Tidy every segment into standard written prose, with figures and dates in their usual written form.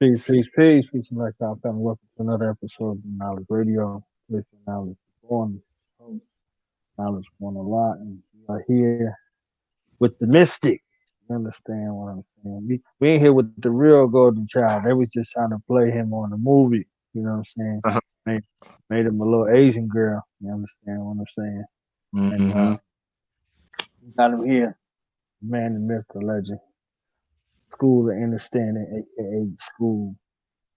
Peace and lifestyle family. Welcome to another episode of Knowledge Radio. With knowledge born, host, knowledge born a lot, and we are here with the mystic. You understand what I'm saying? We ain't here with the real golden child. They was just trying to play him on the movie. You know what I'm saying? Uh-huh. Made, made him a little Asian girl. You understand what I'm saying? And Mm-hmm. we got him here, man, the myth, the legend, School of Innerstanding, aka School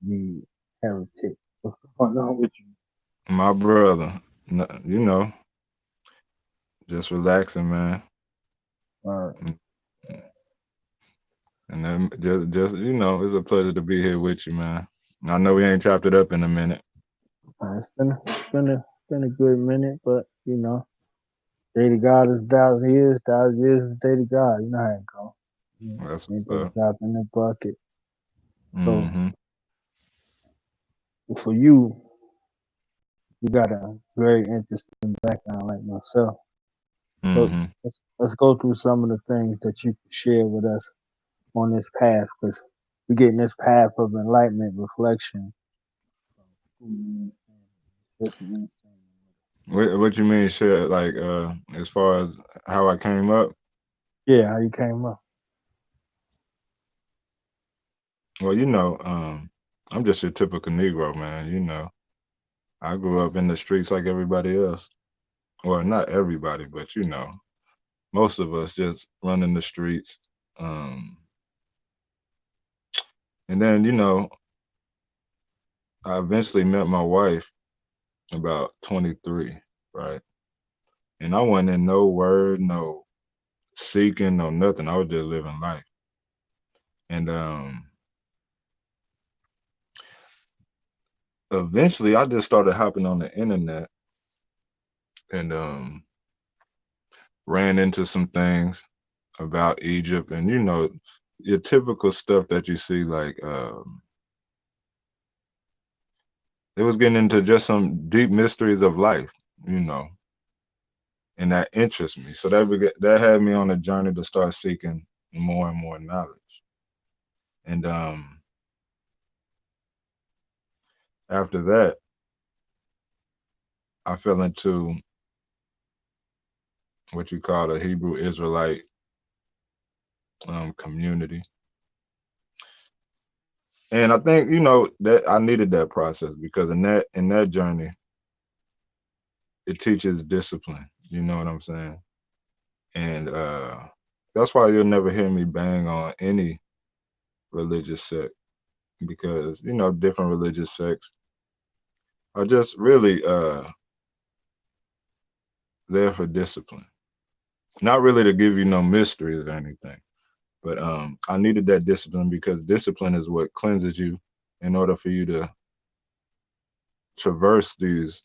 the Heretic. What's going on with you? My brother, you know, just relaxing, man. Uh, And then just it's a pleasure to be here with you, man. I know we ain't chopped it up in a minute. it's been a good minute, but day to God is 1,000 years, 1,000 years is day to God. You know how it go. That's what's Ain't that up. drop in the bucket. So Mm-hmm. for you, you got a very interesting background like myself. So Mm-hmm. let's go through some of the things that you can share with us on this path, because we're getting this path of enlightenment, reflection. What you mean, shit? Like, as far as how I came up? Yeah, how you came up. Well, I'm just your typical Negro, man. I grew up in the streets like everybody else. Well, not everybody, but most of us just running the streets. Um, and then, I eventually met my wife about 23, right? And I wasn't in no word, no seeking, no nothing. I was just living life. And eventually I just started hopping on the internet and ran into some things about Egypt and your typical stuff that you see like it was getting into just some deep mysteries of life, you know, and that interests me. So that had me on a journey to start seeking more and more knowledge. And after that, I fell into what you call the Hebrew Israelite community. And I think that I needed that process because in that journey, it teaches discipline. You know what I'm saying? And that's why you'll never hear me bang on any religious sect because different religious sects are just really there for discipline, not really to give you no mysteries or anything. But I needed that discipline because discipline is what cleanses you in order for you to traverse these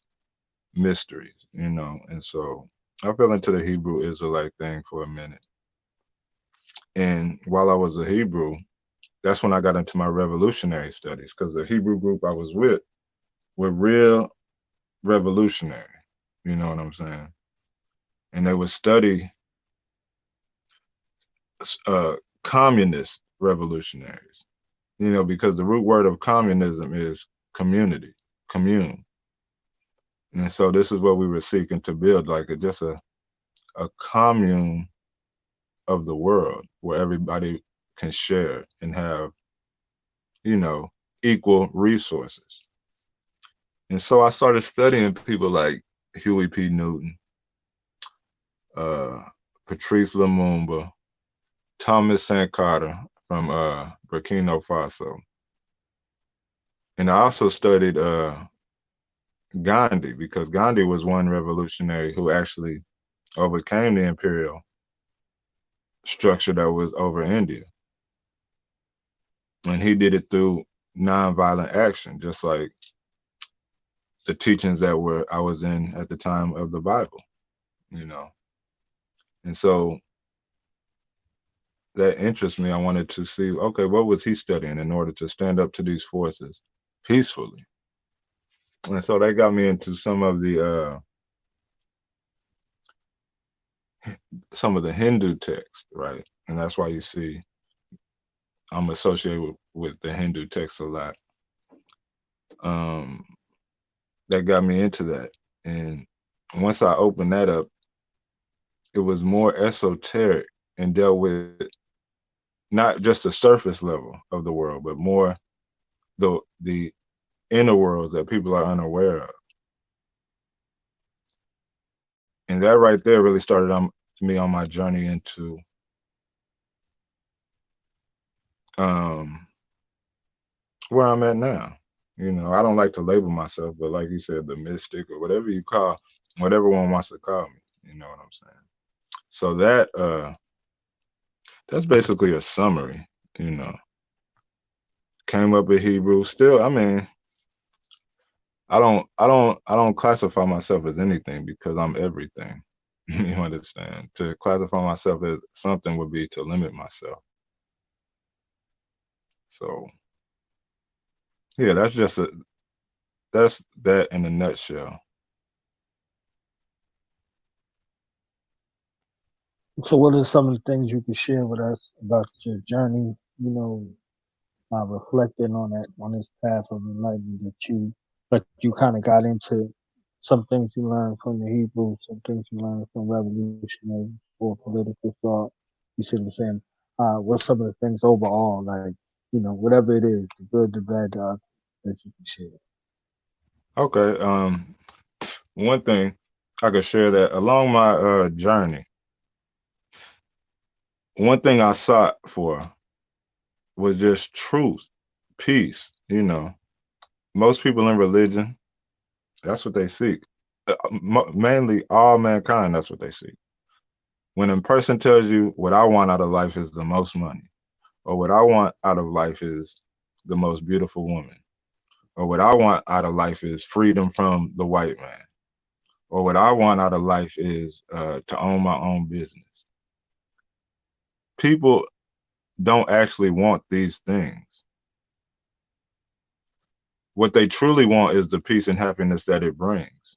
mysteries, And so I fell into the Hebrew Israelite thing for a minute. And while I was a Hebrew, that's when I got into my revolutionary studies because the Hebrew group I was with were real revolutionary. You know what I'm saying? And they would study uh, communist revolutionaries, because the root word of communism is community, commune. And so this is what we were seeking to build, like just a commune of the world where everybody can share and have, you know, equal resources. And so I started studying people like Huey P. Newton, uh, Patrice Lumumba, Thomas Sankara from Burkina Faso. And I also studied Gandhi because Gandhi was one revolutionary who actually overcame the imperial structure that was over India. And he did it through nonviolent action, just like the teachings that were I was in at the time of the Bible, you know. And so that interests me. I wanted to see, okay, what was he studying in order to stand up to these forces peacefully? And so that got me into some of the Hindu texts, right? And that's why you see I'm associated with the Hindu text a lot. That got me into that. And once I opened that up, it was more esoteric and dealt with not just the surface level of the world, but more the inner world that people are unaware of. And that right there really started me on my journey into where I'm at now. You know, I don't like to label myself, but like you said, the mystic or whatever you call, whatever one wants to call me. You know what I'm saying? So that's basically a summary. You know, came up in Hebrew. Still, I mean, I don't classify myself as anything because I'm everything. You understand? To classify myself as something would be to limit myself. So yeah, that's that in a nutshell. So, what are some of the things you could share with us about your journey? Reflecting on that on this path of enlightenment but you kind of got into some things you learned from the Hebrews, some things you learned from revolutionary or political thought. You see what I'm saying? What's some of the things overall, like whatever it is, the good, the bad, the ugly, that you can share? Okay. One thing I could share that along my journey, one thing I sought for was just truth, peace. You know, most people in religion, that's what they seek. Mainly all mankind, that's what they seek. When a person tells you what I want out of life is the most money, or what I want out of life is the most beautiful woman, or what I want out of life is freedom from the white man, or what I want out of life is to own my own business. People don't actually want these things. What they truly want is the peace and happiness that it brings.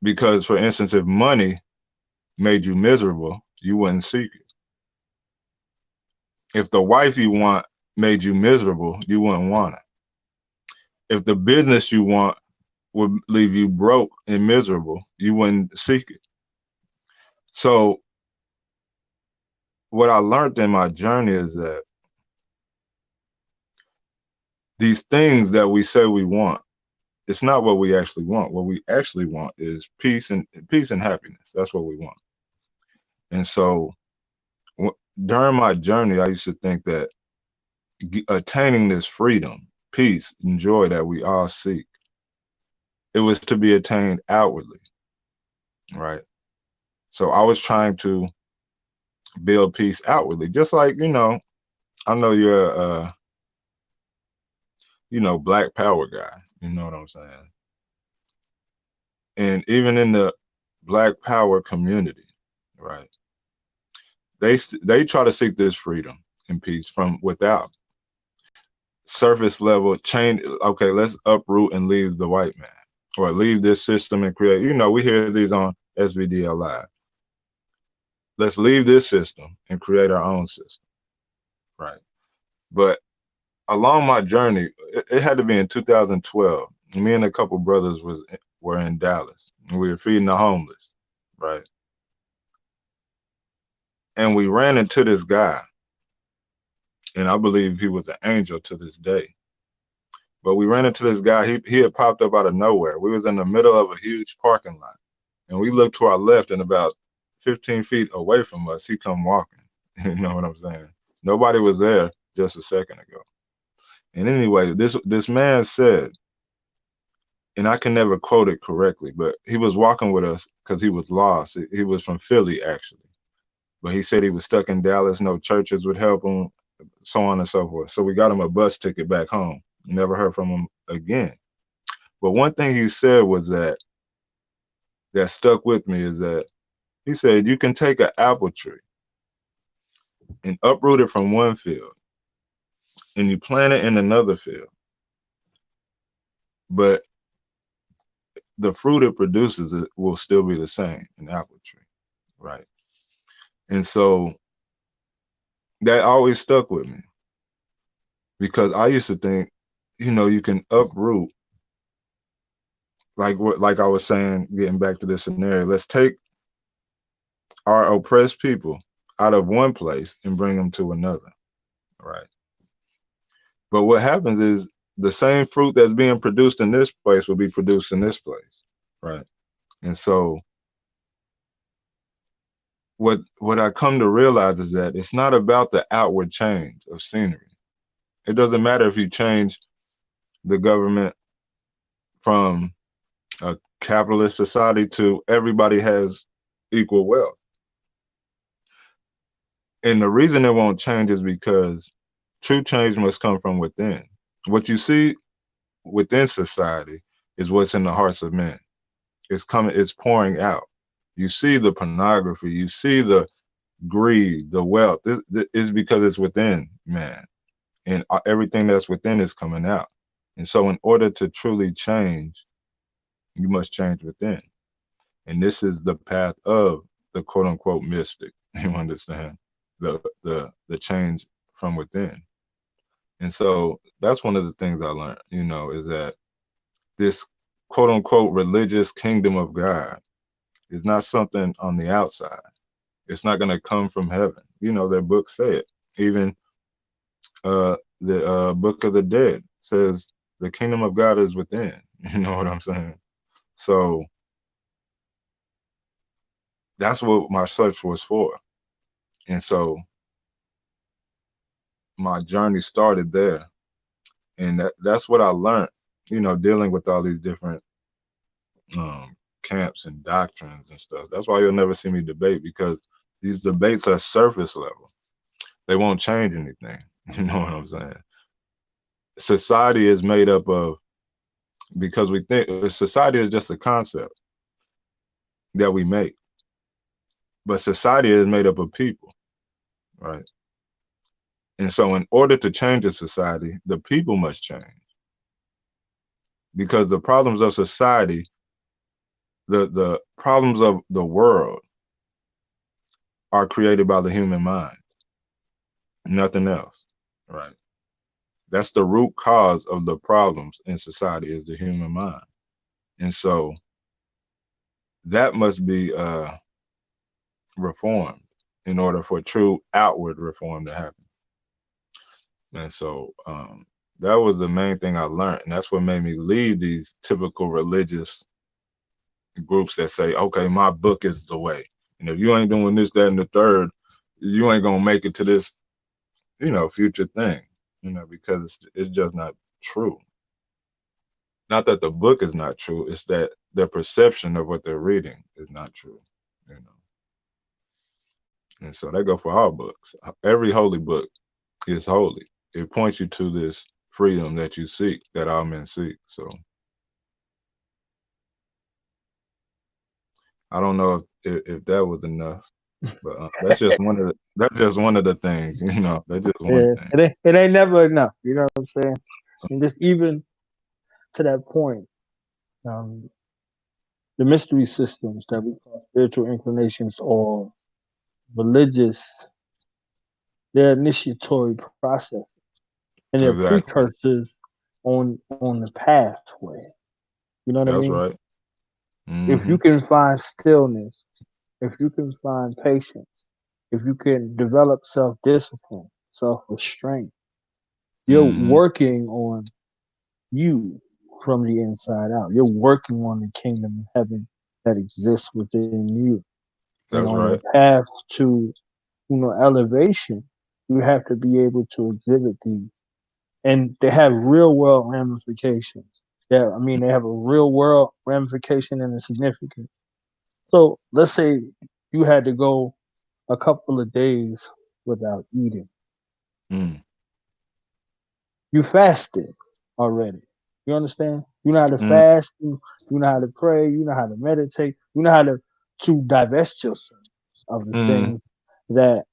Because, for instance, if money made you miserable, you wouldn't seek it. If the wife you want made you miserable, you wouldn't want it. If the business you want would leave you broke and miserable, you wouldn't seek it. So what I learned in my journey is that these things that we say we want, it's not what we actually want. What we actually want is peace and happiness. That's what we want. And so during my journey, I used to think that attaining this freedom, peace, and joy that we all seek, it was to be attained outwardly, right? So I was trying to build peace outwardly, just like, I know you're Black Power guy, you know what I'm saying? And even in the Black Power community, right? They try to seek this freedom and peace from without. Surface level change. Okay, let's uproot and leave the white man, or leave this system and create. We hear these on SVDL Live. Let's leave this system and create our own system, right? But along my journey, it had to be in 2012. Me and a couple brothers were in Dallas, and we were feeding the homeless, right? And we ran into this guy, and I believe he was an angel to this day. But we ran into this guy. He had popped up out of nowhere. We was in the middle of a huge parking lot, and we looked to our left, and about 15 feet away from us, he come walking. You know what I'm saying? Nobody was there just a second ago. And anyway, this man said, and I can never quote it correctly, but he was walking with us because he was lost. He was from Philly, actually. But he said he was stuck in Dallas, no churches would help him, so on and so forth. So we got him a bus ticket back home. Never heard from him again. But one thing he said was that stuck with me is that he said, you can take an apple tree and uproot it from one field and you plant it in another field. But the fruit it produces will still be the same, an apple tree, right? And so that always stuck with me because I used to think, you can uproot, like I was saying, getting back to this scenario. Let's take our oppressed people out of one place and bring them to another, right? But what happens is the same fruit that's being produced in this place will be produced in this place, right? And so what I come to realize is that it's not about the outward change of scenery. It doesn't matter if you change the government from a capitalist society to everybody has equal wealth. And the reason it won't change is because true change must come from within. What you see within society is what's in the hearts of men. It's pouring out. You see the pornography, you see the greed, the wealth. It's because it's within man, and everything that's within is coming out. And so in order to truly change, you must change within. And this is the path of the quote unquote mystic. You understand? The change from within. And so that's one of the things I learned, is that this quote unquote religious kingdom of God is not something on the outside. It's not going to come from heaven. Their books say it. Even the Book of the Dead says the kingdom of God is within. You know what I'm saying? So that's what my search was for. And so my journey started there. And that's what I learned, dealing with all these different camps and doctrines and stuff. That's why you'll never see me debate, because these debates are surface level. They won't change anything. You know what I'm saying? Society is made up of, because we think society is just a concept that we make. But society is made up of people, right? And so in order to change a society, the people must change. Because the problems of society, the problems of the world are created by the human mind, nothing else, right? That's the root cause of the problems in society, is the human mind. And so that must be reformed in order for true outward reform to happen. And so that was the main thing I learned. And that's what made me leave these typical religious groups that say, okay, my book is the way. And if you ain't doing this, that, and the third, you ain't going to make it to this, future thing, because it's just not true. Not that the book is not true, it's that their perception of what they're reading is not true, you know. And so that go for all books. Every holy book is holy. It points you to this freedom that you seek, that all men seek. So I don't know if that was enough, but that's just one of the things, That's just one Yeah, thing. it ain't never enough. You know what I'm saying? And just even to that point, um, the mystery systems that we call spiritual inclinations or religious, they're initiatory process, and they're Exactly. precursors on the pathway. You know what I That's mean? right. If Mm-hmm. you can find stillness, if you can find patience, if you can develop self discipline, self restraint, you're Mm-hmm. working on you from the inside out. You're working on the kingdom of heaven that exists within you. And That's on your right. path to, elevation, you have to be able to exhibit these. And they have real world ramifications. Yeah, I mean, they have a real world ramification and a significance. So let's say you had to go a couple of days without eating. Mm. You fasted already. You understand? You know how to Mm. fast. You know how to pray. You know how to meditate. You know how to divest yourself of the Mm. things that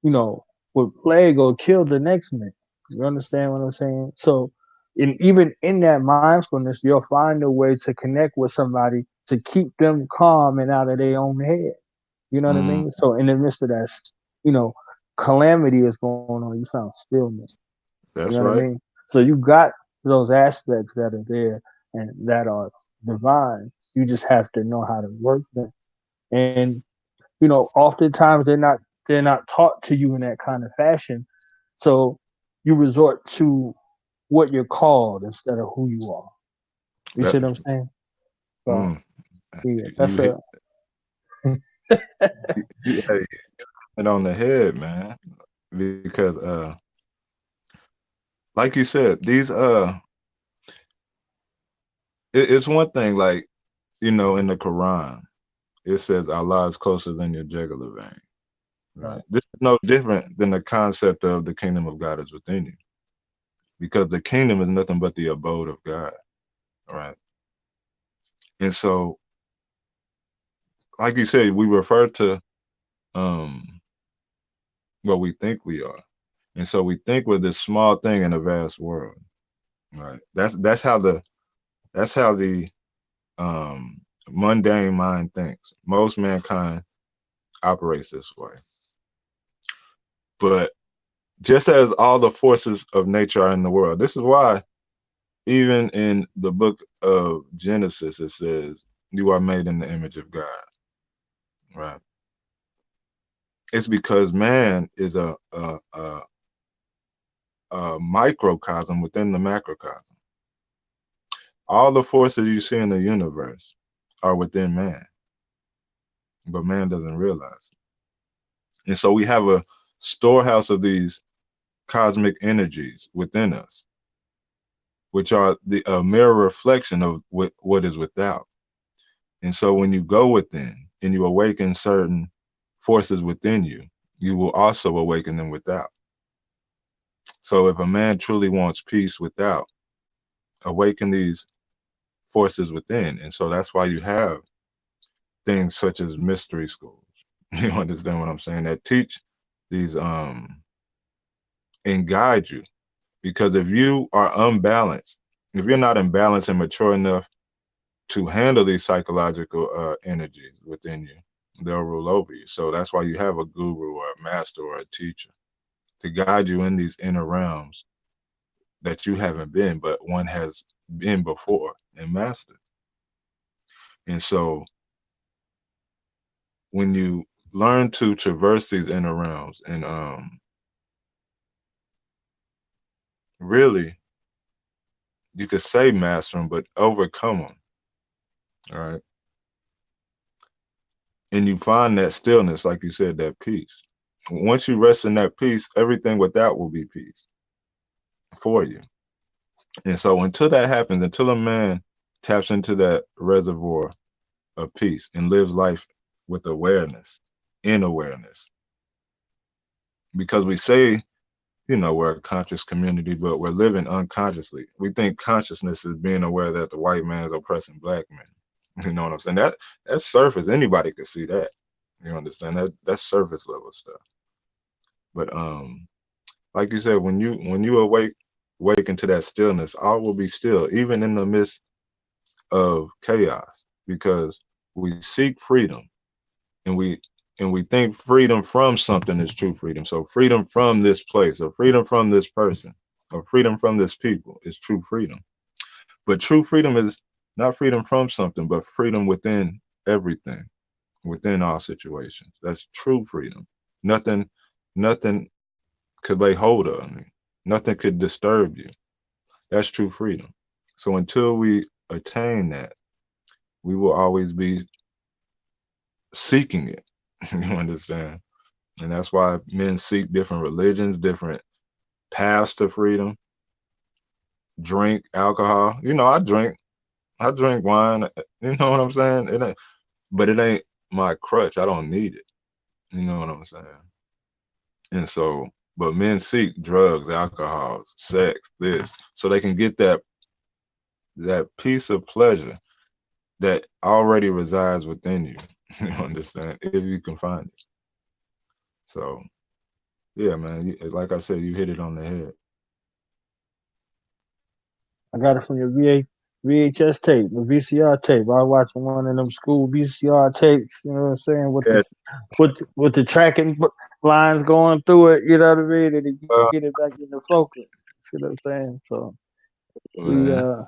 you know would plague or kill the next man. You understand what I'm saying? So, and even in that mindfulness, you'll find a way to connect with somebody to keep them calm and out of their own head. You know what I Mm. mean? So, in the midst of that, you know, calamity is going on, you found stillness. You know That's what I right. mean? So you got those aspects that are there and that are divine. You just have to know how to work them. And oftentimes they're not taught to you in that kind of fashion. So you resort to what you're called instead of who you are. You That see what I'm saying? So mm, yeah, you that's hit a you hit it on the head, man. Because like you said, these it's one thing, like, in the Quran, it says Allah is closer than your jugular vein. Right. right. This is no different than the concept of the kingdom of God is within you, because the kingdom is nothing but the abode of God. Right. And so, like you said, we refer to um what we think we are. And so we think we're this small thing in a vast world. Right. That's how the um mundane mind thinks. Most mankind operates this way. But just as all the forces of nature are in the world, this is why even in the book of Genesis it says you are made in the image of God. Right. It's because man is a microcosm within the macrocosm. All the forces you see in the universe are within man, but man doesn't realize it. And so we have a storehouse of these cosmic energies within us, which are the mirror reflection of what is without. And so when you go within and you awaken certain forces within you, you will also awaken them without. So if a man truly wants peace without, awaken these forces within. And so that's why you have things such as mystery schools. You understand what I'm saying? That teach these and guide you. Because if you are unbalanced, if you're not in balance and mature enough to handle these psychological energies within you, they'll rule over you. So that's why you have a guru or a master or a teacher to guide you in these inner realms that you haven't been, but one has been before and mastered. And so when you learn to traverse these inner realms and really, you could say master them, but overcome them, all right? And you find that stillness, like you said, that peace. Once you rest in that peace, everything without will be peace for you. And so until that happens, until a man taps into that reservoir of peace and lives life with awareness, in awareness, because we say, we're a conscious community, but we're living unconsciously. We think consciousness is being aware that the white man is oppressing black men. You know what I'm saying? That's surface. Anybody could see that. You understand? That's surface level stuff. But like you said, when you awaken to that stillness, all will be still, even in the midst of chaos, because we seek freedom, and we think freedom from something is true freedom. So freedom from this place, or freedom from this person, or freedom from this people is true freedom. But true freedom is not freedom from something, but freedom within everything, within all situations. That's true freedom. Nothing could lay hold of me. Nothing could disturb you. That's true freedom. So until we attain that, we will always be seeking it. You understand? And that's why men seek different religions, different paths to freedom, drink alcohol. I drink wine. You know what I'm saying? But it ain't my crutch. I don't need it. You know what I'm saying? And so, but men seek drugs, alcohol, sex, this, so they can get that piece of pleasure that already resides within you. You understand? If you can find it. So, yeah, man. Like I said, you hit it on the head. I got it from your VHS tape, the VCR tape. I was watching one of them school VCR tapes. You know what I'm saying? With Yeah, the with the tracking lines going through it, you know what I mean, and you Uh, get it back into focus. See what I'm saying? So we man. uh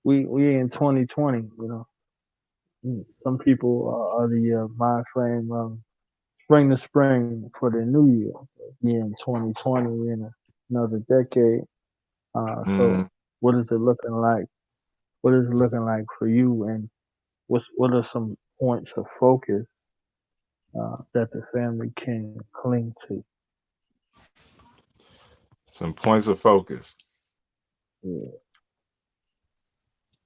we in 2020, you know. Some people are the mind frame spring to spring for the new year. We in 2020, we in another decade. Mm, So what is it looking like? What is it looking like for you? And what are some points of focus that the family can cling to? some points of focus. Yeah.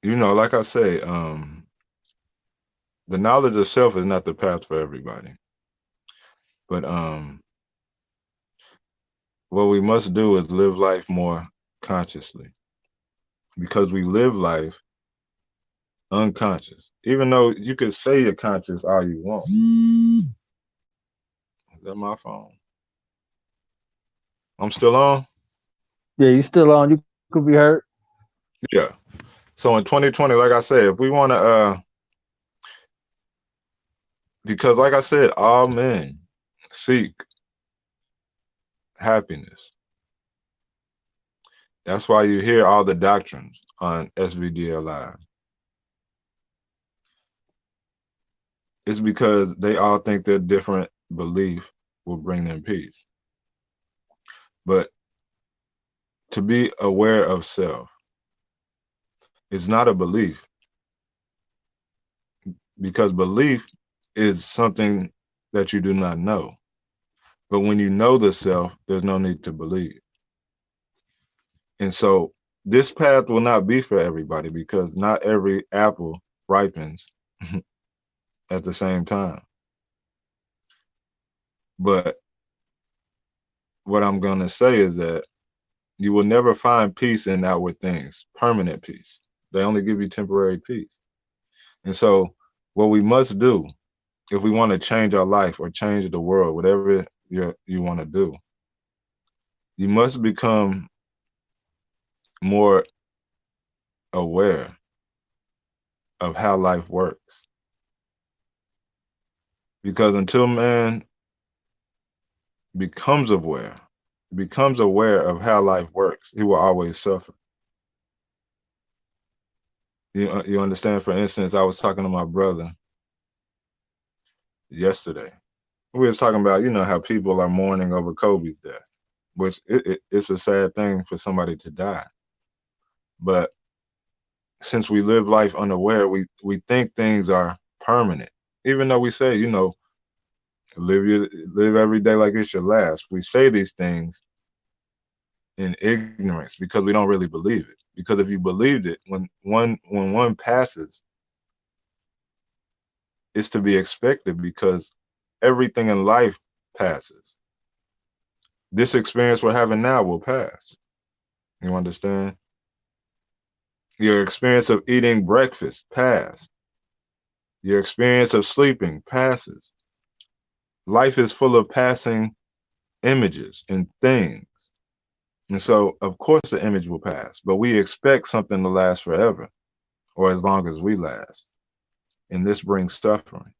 You know, like I say, the knowledge of self is not the path for everybody. But what we must do is live life more consciously, because we live life unconscious. Even though you could say you're conscious all you want. Is that my phone? I'm still on? Yeah, you still on? You could be hurt. Yeah. So in 2020, like I said, if we want to, because like I said, all men seek happiness. That's why you hear all the doctrines on SBDL Live. It's because they all think their different belief will bring them peace. But to be aware of self is not a belief, because belief is something that you do not know. But when you know the self, there's no need to believe. And so this path will not be for everybody, because not every apple ripens at the same time. But what I'm going to say is that you will never find peace in outward things, permanent peace. They only give you temporary peace. And so what we must do, if we want to change our life or change the world, whatever you want to do, you must become more aware of how life works. Because until man becomes aware of how life works, he will always suffer. You understand? For instance, I was talking to my brother yesterday. We was talking about, how people are mourning over Kobe's death, which it's a sad thing for somebody to die. But since we live life unaware, we think things are permanent. Even though we say, live every day like it's your last. We say these things in ignorance because we don't really believe it. Because if you believed it, when one passes, it's to be expected, because everything in life passes. This experience we're having now will pass. You understand? Your experience of eating breakfast passes. Your experience of sleeping passes. Life is full of passing images and things. And so, of course, the image will pass, but we expect something to last forever, or as long as we last. And this brings suffering.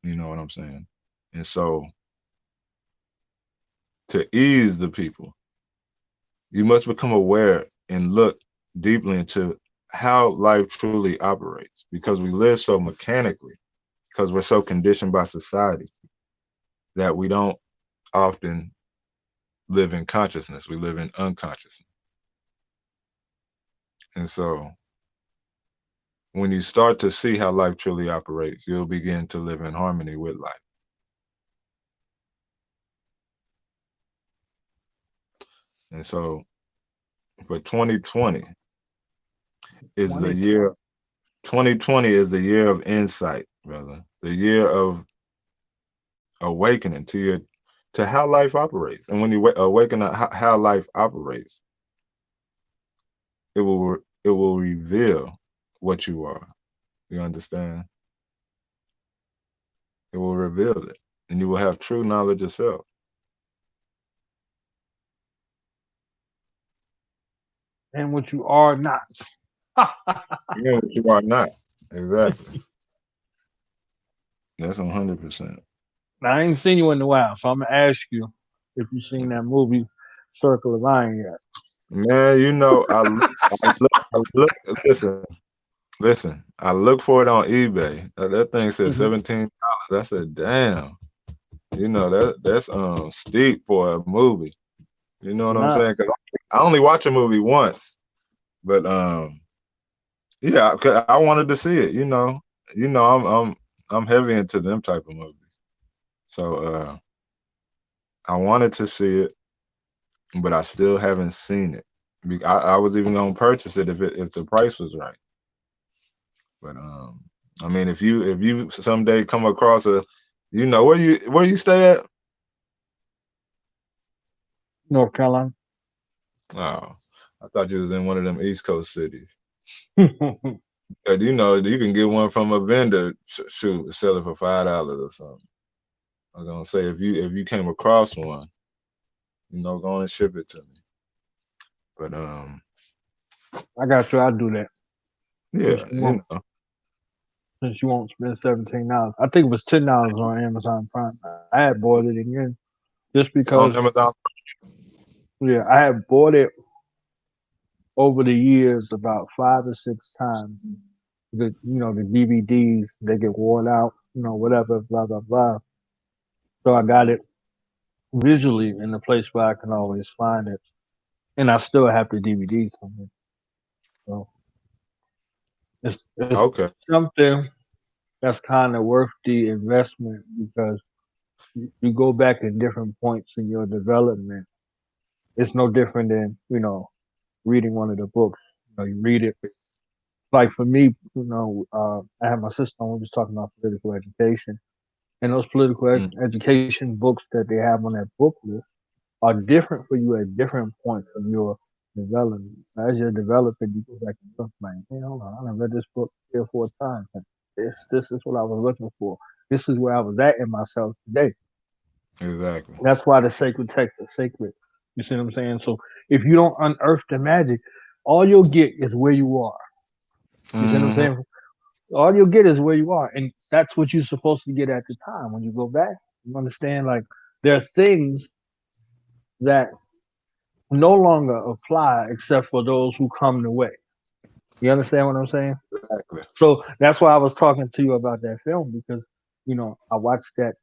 You know what I'm saying? And so, to ease the people, you must become aware and look deeply into how life truly operates, because we live so mechanically, because we're so conditioned by society that we don't often live in consciousness. We live in unconsciousness. And so when you start to see how life truly operates, you'll begin to live in harmony with life. And so for 2020 is the 2020. year 2020 is the year of insight, brother. The year of awakening to how life operates. And when you awaken to how life operates, it will reveal what you are. You understand? It will reveal it, and you will have true knowledge of self. And what you are not. You know what you are not. Exactly. That's 100%. Now, I ain't seen you in a while, so I'm gonna ask you if you seen that movie Circle of Iron yet. Man, I look, listen, listen. I look for it on eBay. That thing said Hmm. $17. I said, damn. That's steep for a movie. You know what I'm Not saying? 'Cause I only watch a movie once, but yeah, 'cause I wanted to see it. I'm heavy into them type of movies, so I wanted to see it, but I still haven't seen it. I was even gonna purchase it if the price was right. But I mean, if you someday come across where you stay at? North Carolina. Oh, I thought you was in one of them East Coast cities. No, And you can get one from a vendor. Shoot, sell it for $5 or something. I was gonna say if you came across one, go on and ship it to me. But I got you. I'll do that since yeah, you won't. Since you won't spend $17. I think it was $10 on Amazon Prime. I had bought it again just because. on Amazon. Yeah, I had bought it over the years about 5 or 6 times. The DVDs they get worn out. Whatever, blah blah blah. So I got it visually in a place where I can always find it, and I still have the DVDs somewhere. So it's Okay. something that's kind of worth the investment because you go back in different points in your development. It's no different than reading one of the books. You read it. Like for me, I had my sister on. We was talking about political education, and those political Mm, education books that they have on that book list are different for you at different points of your development. As you're developing, you go back and look like, hey, hold on, I done read this book 3 or 4 times. And this is what I was looking for. This is where I was at in myself today. exactly. That's why the sacred text is sacred. You see what I'm saying? So if you don't unearth the magic, all you'll get is where you are. You see what I'm Hmm. saying? All you'll get is where you are. And that's what you're supposed to get at the time when you go back. You understand? Like there are things that no longer apply except for those who come the way. You understand what I'm saying? Exactly. So that's why I was talking to you about that film because, I watched that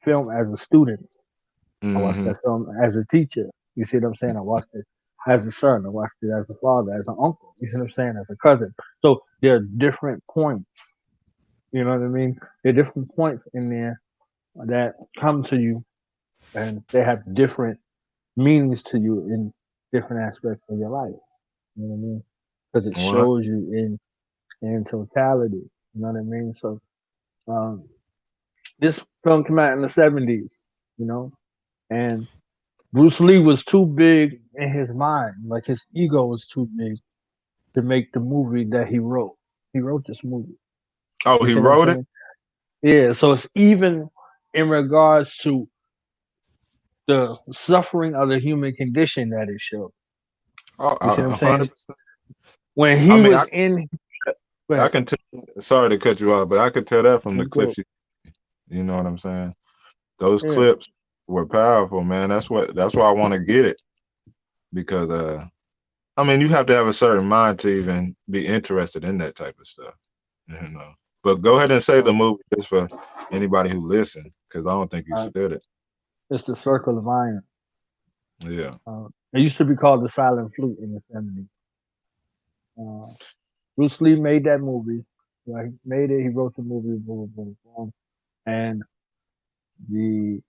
film as a student. I watched Hmm. that film as a teacher. You see what I'm saying? I watched it as a son. I watched it as a father, as an uncle. You see what I'm saying? As a cousin. So there are different points. You know what I mean? There are different points in there that come to you and they have different meanings to you in different aspects of your life. You know what I mean? Because it What? shows you in totality. You know what I mean? So um, this film came out in the '70s. You know, and Bruce Lee was too big in his mind, like his ego was too big to make the movie that he wrote. He wrote this movie. Oh, You he see what I'm wrote it. saying? Yeah. So it's even in regards to the suffering of the human condition that it showed. Oh, You see what I'm a hundred saying? percent. When I he mean, was in, go I ahead. can tell. Sorry to cut you off, but I could tell that from the Let's go. clips. You know what I'm saying? Those Yeah. clips were powerful, man. That's why I want to get it because I mean, you have to have a certain mind to even be interested in that type of stuff. You know. But go ahead and say the Uh, movie just for anybody who listened, because I don't think you uh, said it. it's the Circle of Iron. Yeah. It used to be called the Silent Flute in the '70s. Uh, Bruce Lee made that movie. He made it. He wrote the movie. Boom, boom, boom. And the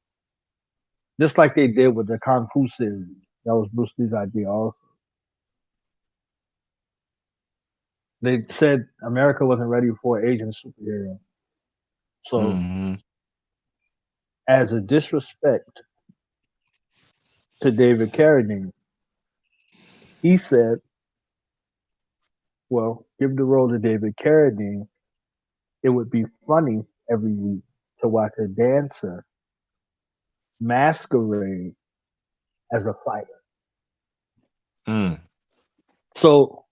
just like they did with the Kung Fu series, that was Bruce Lee's idea. Also, they said America wasn't ready for an Asian superhero. So, Hmm. as a disrespect to David Carradine, he said, "Well, give the role to David Carradine. It would be funny every week to watch a dancer masquerade as a fighter." Mm. So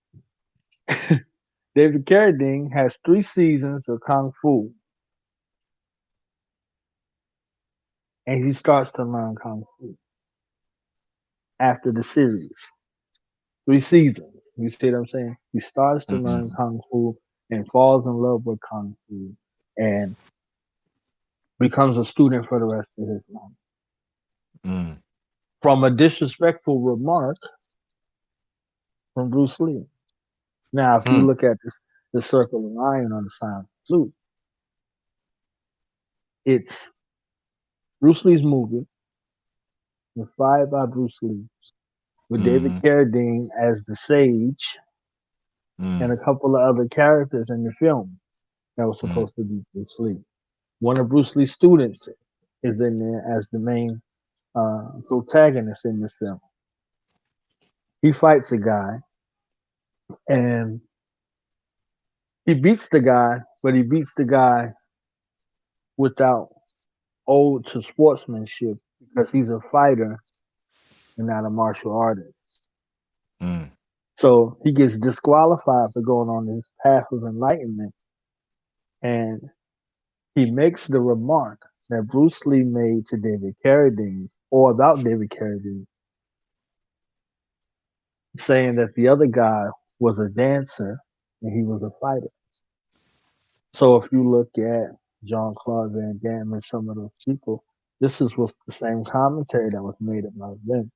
David Carradine has 3 seasons of Kung Fu and he starts to learn kung fu after the series, 3 seasons. You see what I'm saying? He starts to Mm, learn kung fu and falls in love with kung fu and becomes a student for the rest of his life. mm, From a disrespectful remark from Bruce Lee. Now, if you mm, look at this, the circle of iron on the silent flute, it's Bruce Lee's movie, inspired by Bruce Lee, with David mm, Carradine as the sage and mm, a couple of other characters in the film that was mm, supposed to be Bruce Lee. One of Bruce Lee's students is in there as the main protagonist in this film. He fights a guy and he beats the guy, but he beats the guy without ode to sportsmanship because he's a fighter and not a martial artist. mm, So he gets disqualified for going on this path of enlightenment. And he makes the remark that Bruce Lee made to David Carradine, or about David Carradine, saying that the other guy was a dancer and he was a fighter. So if you look at Jean Claude Van Damme and some of those people, this is was the same commentary that was made about them,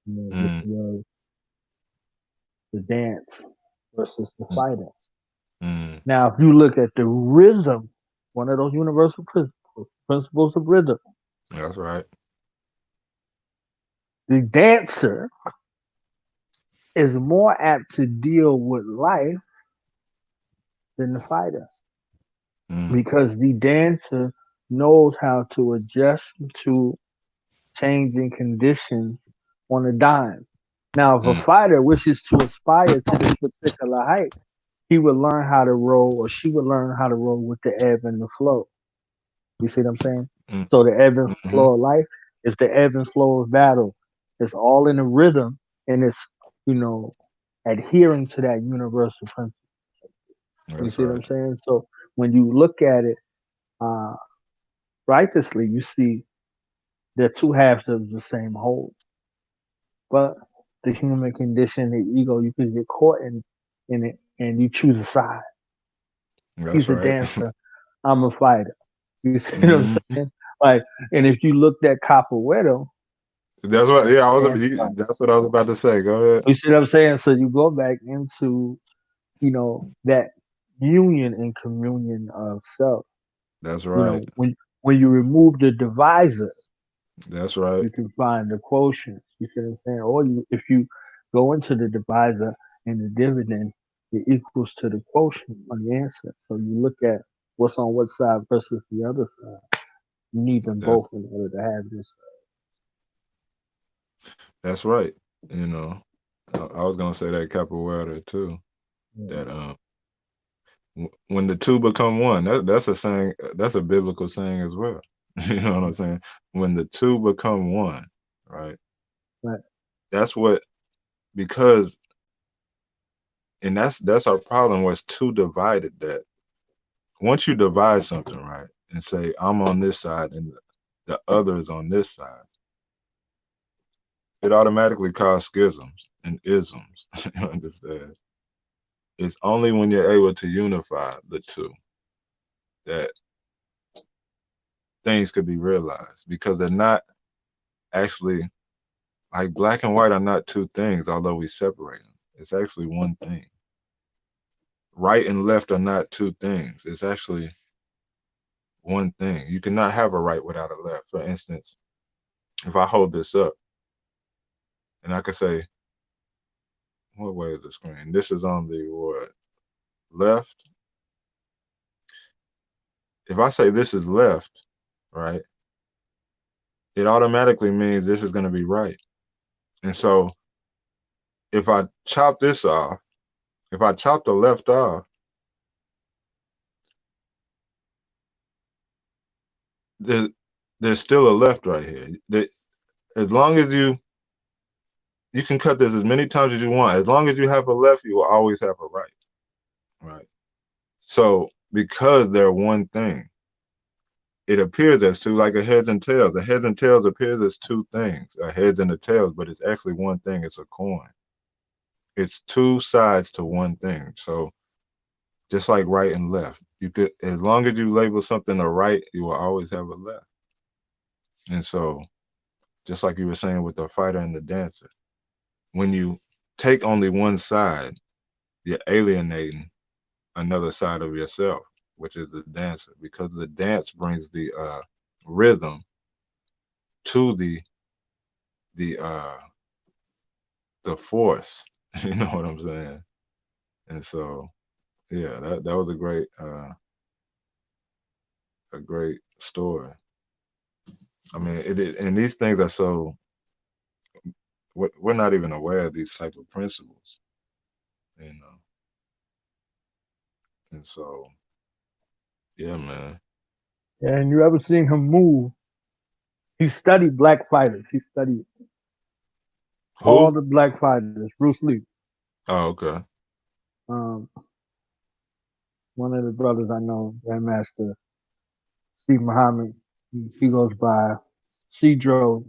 which mm, was the dance versus the mm, fighter. mm. Now, if you look at the rhythm, one of those universal principles of rhythm, That's right. the dancer is more apt to deal with life than the fighter Mm, because the dancer knows how to adjust to changing conditions on a dime. Now, if a mm, fighter wishes to aspire to this particular height, he would learn how to roll or she would learn how to roll with the ebb and the flow. You see what I'm saying? mm, So the ebb and mhm. flow of life is the ebb and flow of battle. It's all in a rhythm and it's, you know, adhering to that universal principle. You That's see what right. I'm saying? So when you look at it uh, righteously, you see they're two halves of the same whole. But the human condition, the ego, you can get caught in it and you choose a side. That's He's a right. dancer. I'm a fighter. You see what I'm Mm. saying? Like, and if you looked at Capoeira, That's what. that's Yeah, I was. a dance fight. That's what I was about to say. Go ahead. You see what I'm saying? So you go back into, that union and communion of self. That's You right. know, when you remove the divisor, That's right. you can find the quotient. You see what I'm saying? Or if you go into the divisor and the dividend, it equals to the quotient on the answer. So you look at what's on what side versus the other side. You need them That's both in order to have this. that's right. You know, I was gonna say that capoeira too. Yeah. That when the two become one, that's a saying. That's a biblical saying as well. You know what I'm saying? When the two become one, right? Right. That's what because and that's our problem was too divided that once you divide something, right, and say I'm on this side and the other is on this side, it automatically causes schisms and isms. You understand? It's only when you're able to unify the two that things could be realized because they're not actually like black and white are not two things, although we separate them. It's actually one thing. Right and left are not two things. It's actually one thing. You cannot have a right without a left. For instance, if I hold this up and I could say, what way is the screen? This is on the what? Left. If I say this is left, right, it automatically means this is going to be right. And so if I chop this off, if I chop the left off, there, there's still a left right here. As long as you can cut this as many times as you want. As long as you have a left, you will always have a right. Right. So because they're one thing, it appears as two, like a heads and tails. The heads and tails appears as two things, a heads and a tails, but it's actually one thing. It's a coin. It's two sides to one thing. So just like right and left, you could, as long as you label something a right, you will always have a left. And so, just like you were saying with the fighter and the dancer, when you take only one side, you're alienating another side of yourself, which is the dancer, because the dance brings the rhythm to the the force. You know what I'm saying? And so, yeah, that was a great story. I mean, and these things are so we're not even aware of these type of principles, you know. And so, yeah, man. And you ever seen him move? He studied black fighters. He studied all Who? the black fighters. Bruce Lee. Oh, okay. Um, one of the brothers I know, Grandmaster Steve Muhammad. He goes by Cedro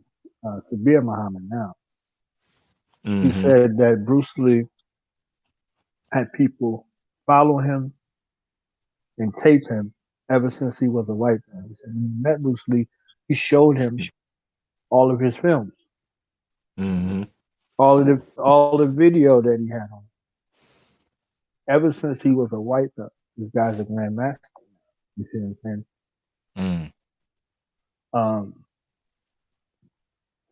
Sabir Muhammad now. He Mm-hmm. said that Bruce Lee had people follow him and tape him ever since he was a white man. He said when he met Bruce Lee, he showed him all of his films, Mm-hmm. all the video that he had on. Ever since he was a white belt, this guy's a grandmaster. You see what I'm saying? Mm. Um,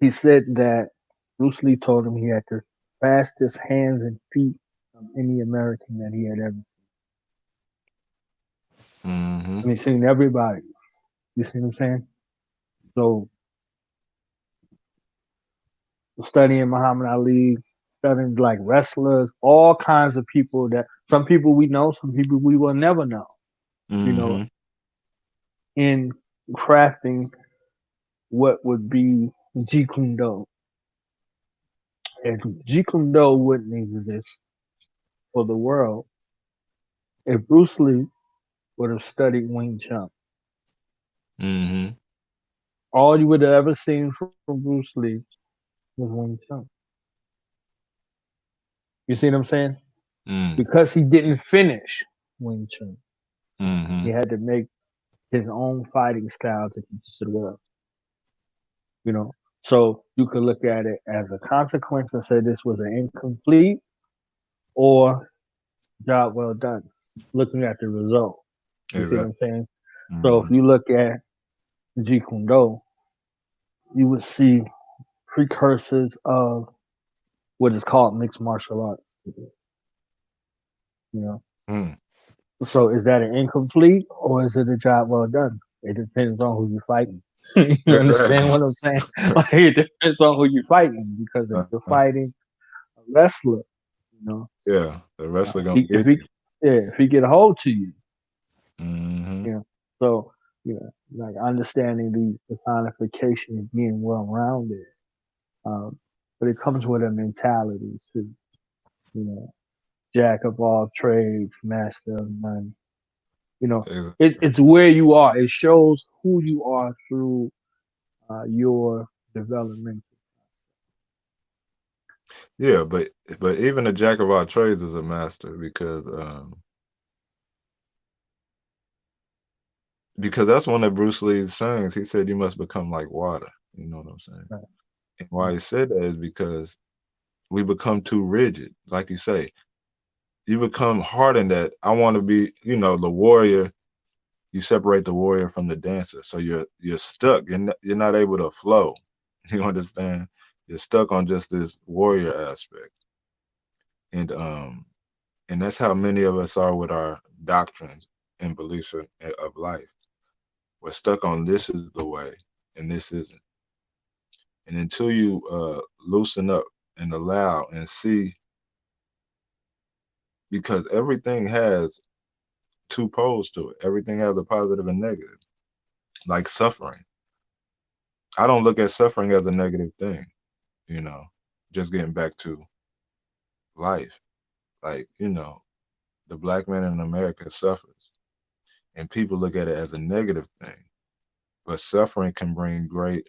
he said that Bruce Lee told him he had the fastest hands and feet of any American that he had ever. Mm-hmm. And he's seen everybody. You see what I'm saying? So studying Muhammad Ali, studying like wrestlers, all kinds of people that some people we know, some people we will never know. You know, Mm-hmm. in crafting what would be Jeet Kune Do. And Jeet Kune Do wouldn't exist for the world if Bruce Lee would have studied Wing Chun. Mm-hmm. All you would have ever seen from Bruce Lee was Wing Chun. You see what I'm saying? Mm. Because he didn't finish Wing Chun, Mm-hmm. he had to make his own fighting style to teach to the world. You know, so you could look at it as a consequence and say this was an incomplete or job well done. Looking at the result, you see what Exactly. I'm saying? So if Mm-hmm. you look at Jeet Kune Do, you would see precursors of what is called mixed martial arts. You know, Mm. so is that an incomplete or is it a job well done? It depends on who you're fighting. You understand Exactly. what I'm saying? Like it depends on who you're fighting because if you're Uh-huh. fighting a wrestler, you know, Yeah, the wrestler if gonna he if get he you. yeah, if he get a hold to you, Mm-hmm. you know. So, you know, like understanding the personification of being well rounded. Um, but it comes with a mentality too, you know, jack of all trades, master of none. You know, Exactly. it's where you are. It shows who you are through your development. Yeah, but even a jack of all trades is a master because that's one of Bruce Lee's sayings. He said you must become like water. You know what I'm saying? Right. And why he said that is because we become too rigid. Like you say, you become hardened that I want to be, the warrior. You separate the warrior from the dancer. So you're stuck. You're not able to flow. You understand? You're stuck on just this warrior aspect. And that's how many of us are with our doctrines and beliefs of life. We're stuck on this is the way and this isn't. And until you loosen up and allow and see, because everything has two poles to it. Everything has a positive and negative. Like suffering. I don't look at suffering as a negative thing, you know, just getting back to life. Like, the black man in America suffers. And people look at it as a negative thing. but suffering can bring great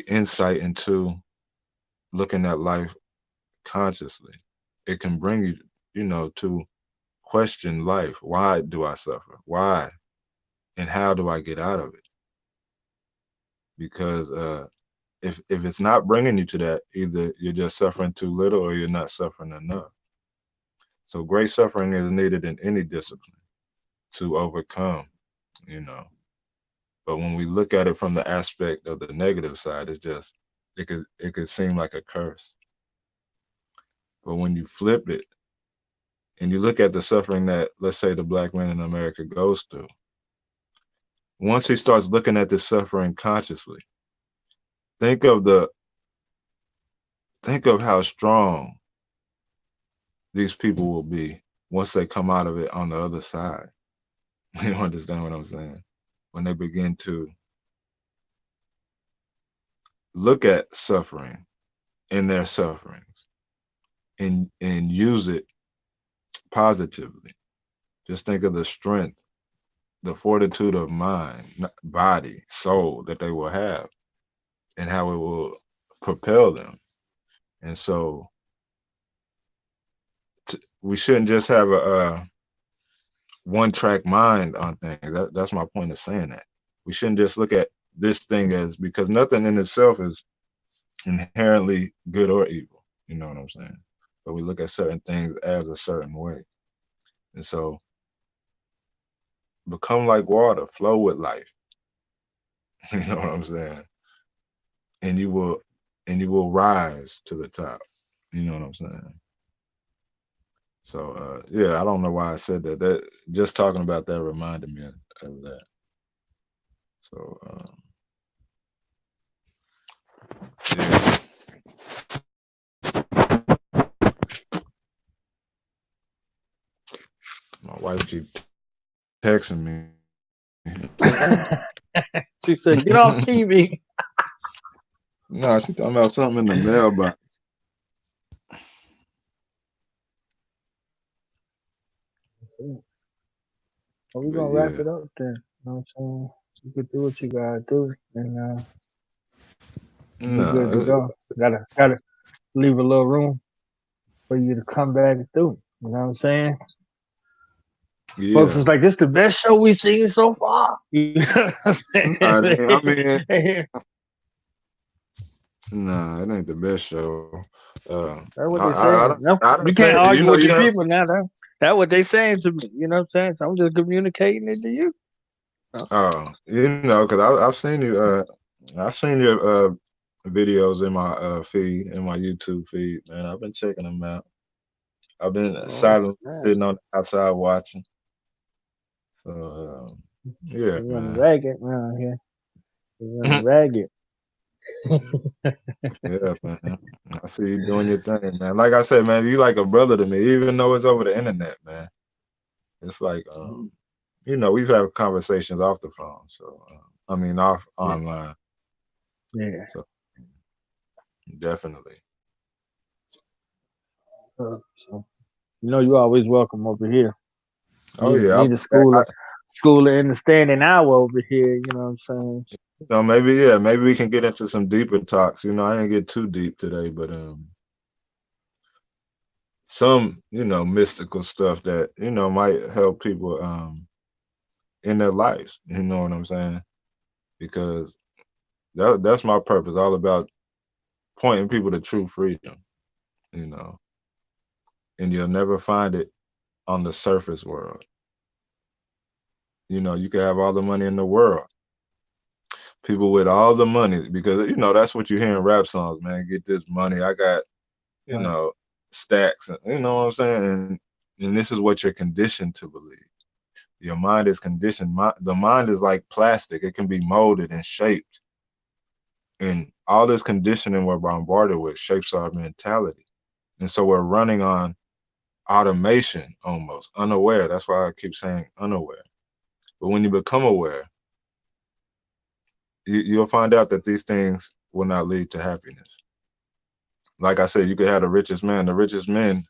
insight into looking at life consciously. It can bring you, to question life. Why do I suffer? Why? And how do I get out of it? Because if it's not bringing you to that, either you're just suffering too little or you're not suffering enough. So great suffering is needed in any discipline to overcome, you know. But when we look at it from the aspect of the negative side, it could seem like a curse. But when you flip it and you look at the suffering that, let's say, the black man in America goes through, once he starts looking at this suffering consciously, think of how strong these people will be once they come out of it on the other side. You understand what I'm saying? When they begin to look at suffering in their sufferings and use it positively. Just think of the strength, the fortitude of mind, body, soul that they will have and how it will propel them. And so we shouldn't just have a one track mind on things. That's my point of saying that. We shouldn't just look at this thing as, because nothing in itself is inherently good or evil. You know what I'm saying? But we look at certain things as a certain way. And so become like water, flow with life. You know what I'm saying? And you will rise to the top. You know what I'm saying? So yeah, I don't know why I said that. That just talking about that reminded me of that. So yeah. My wife keep texting me. She said, "Get off TV." No, she talking about something in the mailbox. Well, we're But gonna wrap yeah, it up then. You know what I'm saying? You could do what you gotta do, and be good to no, go. Gotta leave a little room for you to come back through. You know what I'm saying? Folks yeah. is like, "This the best show we seen so far." You know what I'm No, saying? I mean, nah, it ain't the best show. That's what they I saying. don't, No, I don't you can't say, argue with you the know, people now. That's what they saying to me. You know what I'm saying? So I'm just communicating it to you. because I've seen your videos in my feed, in my YouTube feed, man. I've been checking them out. I've been Oh, silently snap. sitting on the outside watching. So yeah, They running man. ragged around here. They running ragged. Yeah, man. I see you doing your thing, man. Like I said, man, you like a brother to me, even though it's over the internet, man. It's like, we've had conversations off the phone, so I mean, off Yeah, online. yeah. So definitely. So you're always welcome over here. Oh yeah, Need a school of understanding hour over here. You know what I'm saying? maybe we can get into some deeper talks. I didn't get too deep today, but some mystical stuff that might help people in their lives. You know what I'm saying? Because that's my purpose, all about pointing people to true freedom. You know, and you'll never find it on the surface world. You can have all the money in the world, people with all the money, because that's what you hear in rap songs, man. Get this money, I got you Right. know stacks, you know what I'm saying. And this is what you're conditioned to believe. Your mind is conditioned. The mind is like plastic. It can be molded and shaped, and all this conditioning we're bombarded with shapes our mentality. And so we're running on automation, almost unaware. That's why I keep saying unaware. But when you become aware, you'll find out that these things will not lead to happiness. Like I said, you could have the richest man. The richest men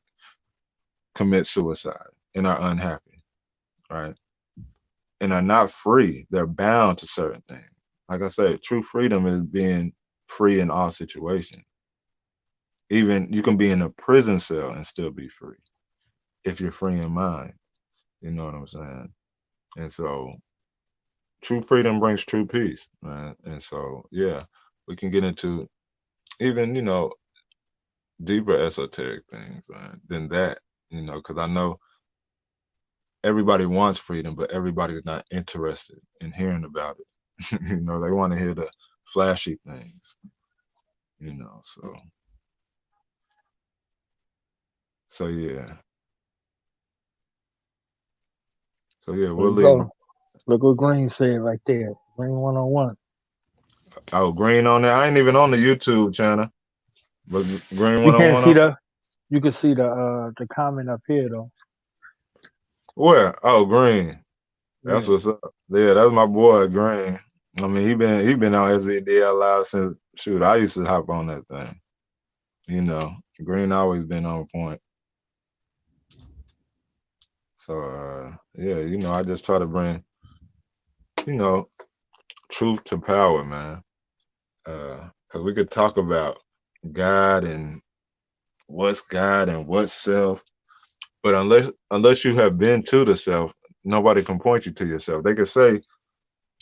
commit suicide and are unhappy, right? and are not free. They're bound to certain things. Like I said, true freedom is being free in all situations. Even you can be in a prison cell and still be free if you're free in mind. You know what I'm saying? And so true freedom brings true peace, man. And so, yeah, we can get into even, deeper esoteric things, man, than that, because I know everybody wants freedom, but everybody's not interested in hearing about it. They want to hear the flashy things, so yeah. So yeah, There we'll you leave. go. Look what Green said right there. Green 101. Oh, Green on there. I ain't even on the YouTube channel, but Green You can't 101 see on the. You can see the comment up here though. where? Oh, Green. That's Yeah. what's up. Yeah, that's my boy Green. I mean, he been on SVDL Live since shoot. I used to hop on that thing. Green always been on point. So yeah, I just try to bring you know truth to power, man. Because we could talk about God and what's self, but unless you have been to the self, nobody can point you to yourself. They could say,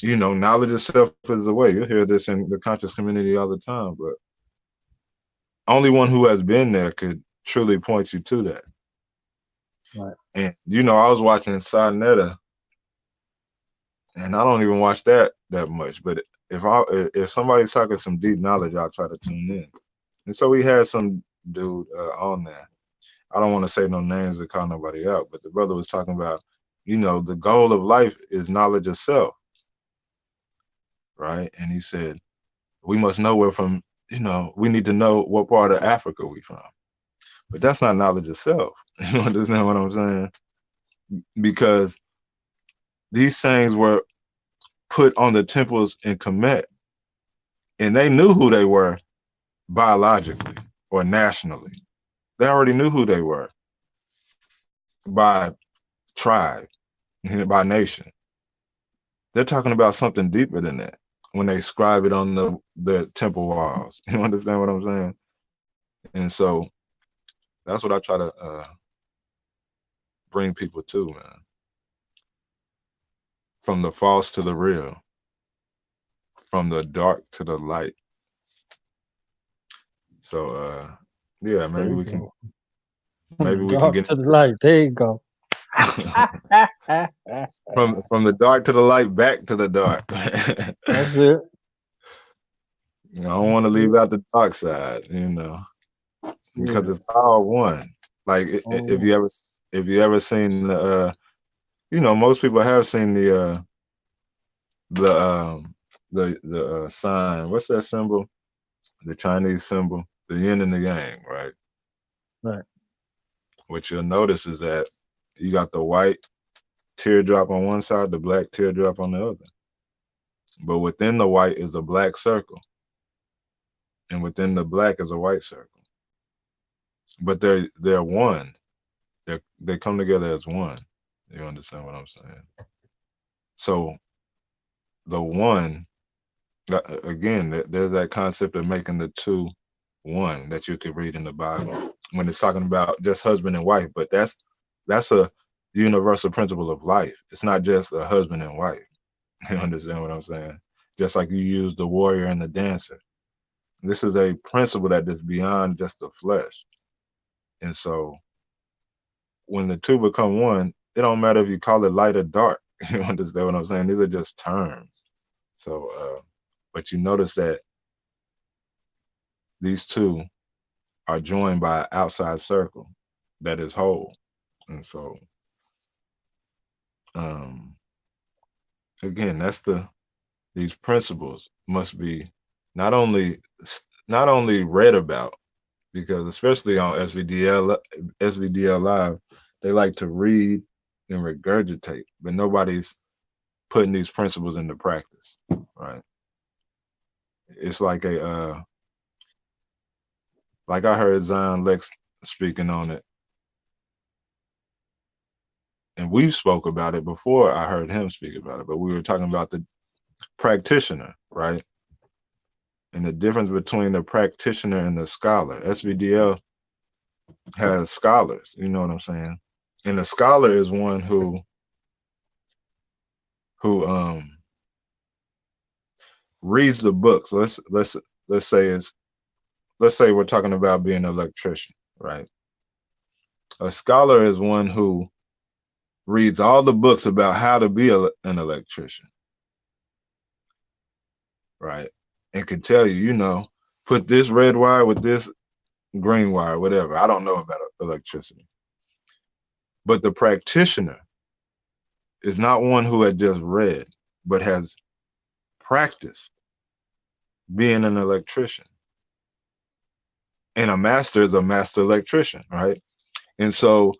knowledge of self is the way. You hear this in the conscious community all the time, but only one who has been there could truly point you to that. Right. And I was watching Sarnetta, and I don't even watch that much. But if somebody's talking some deep knowledge, I'll try to tune in. And so we had some dude on there. I don't want to say no names to call nobody out, but the brother was talking about, the goal of life is knowledge of self, right? And he said we must know where from. We need to know what part of Africa we from. But that's not knowledge of self. You understand what I'm saying? Because these sayings were put on the temples in Kemet, and they knew who they were biologically or nationally. They already knew who they were by tribe, by nation. They're talking about something deeper than that when they scribe it on the temple walls. You understand what I'm saying? And so that's what I try to bring people to, man. From the false to the real, from the dark to the light. So yeah, There maybe you we can go. From the maybe we can dark get to the light. There you go. from the dark to the light, back to the dark. That's it. I don't want to leave out the dark side, because Yeah. it's all one. Like if Oh, you ever seen the most people have seen the sign. What's that symbol? The Chinese symbol, the yin and the yang, right? right. What you'll notice is that you got the white teardrop on one side, the black teardrop on the other. But within the white is a black circle, and within the black is a white circle. But they're one. They come together as one. You understand what I'm saying? So the one, again, there's that concept of making the two one that you could read in the Bible when it's talking about just husband and wife. But that's a universal principle of life. It's not just a husband and wife. You understand what I'm saying? Just like you use the warrior and the dancer. This is a principle that is beyond just the flesh. And so when the two become one, it don't matter if you call it light or dark. You understand what I'm saying? These are just terms. So, but you notice that these two are joined by an outside circle that is whole. And so, um, again, these principles must be not only not only read about, because especially on SVDL Live, they like to read and regurgitate, but nobody's putting these principles into practice, right? It's like like I heard Zion Lex speaking on it, and we spoke about it before I heard him speak about it, but we were talking about the practitioner, right? And the difference between the practitioner and the scholar. SVDL has scholars, you know what I'm saying? And the scholar is one who reads the books. Let's say let's say we're talking about being an electrician, right? A scholar is one who reads all the books about how to be an electrician, right? And can tell you, you know, put this red wire with this green wire, whatever. I don't know about electricity. But the practitioner is not one who had just read, but has practiced being an electrician. And a master is a master electrician, right? And so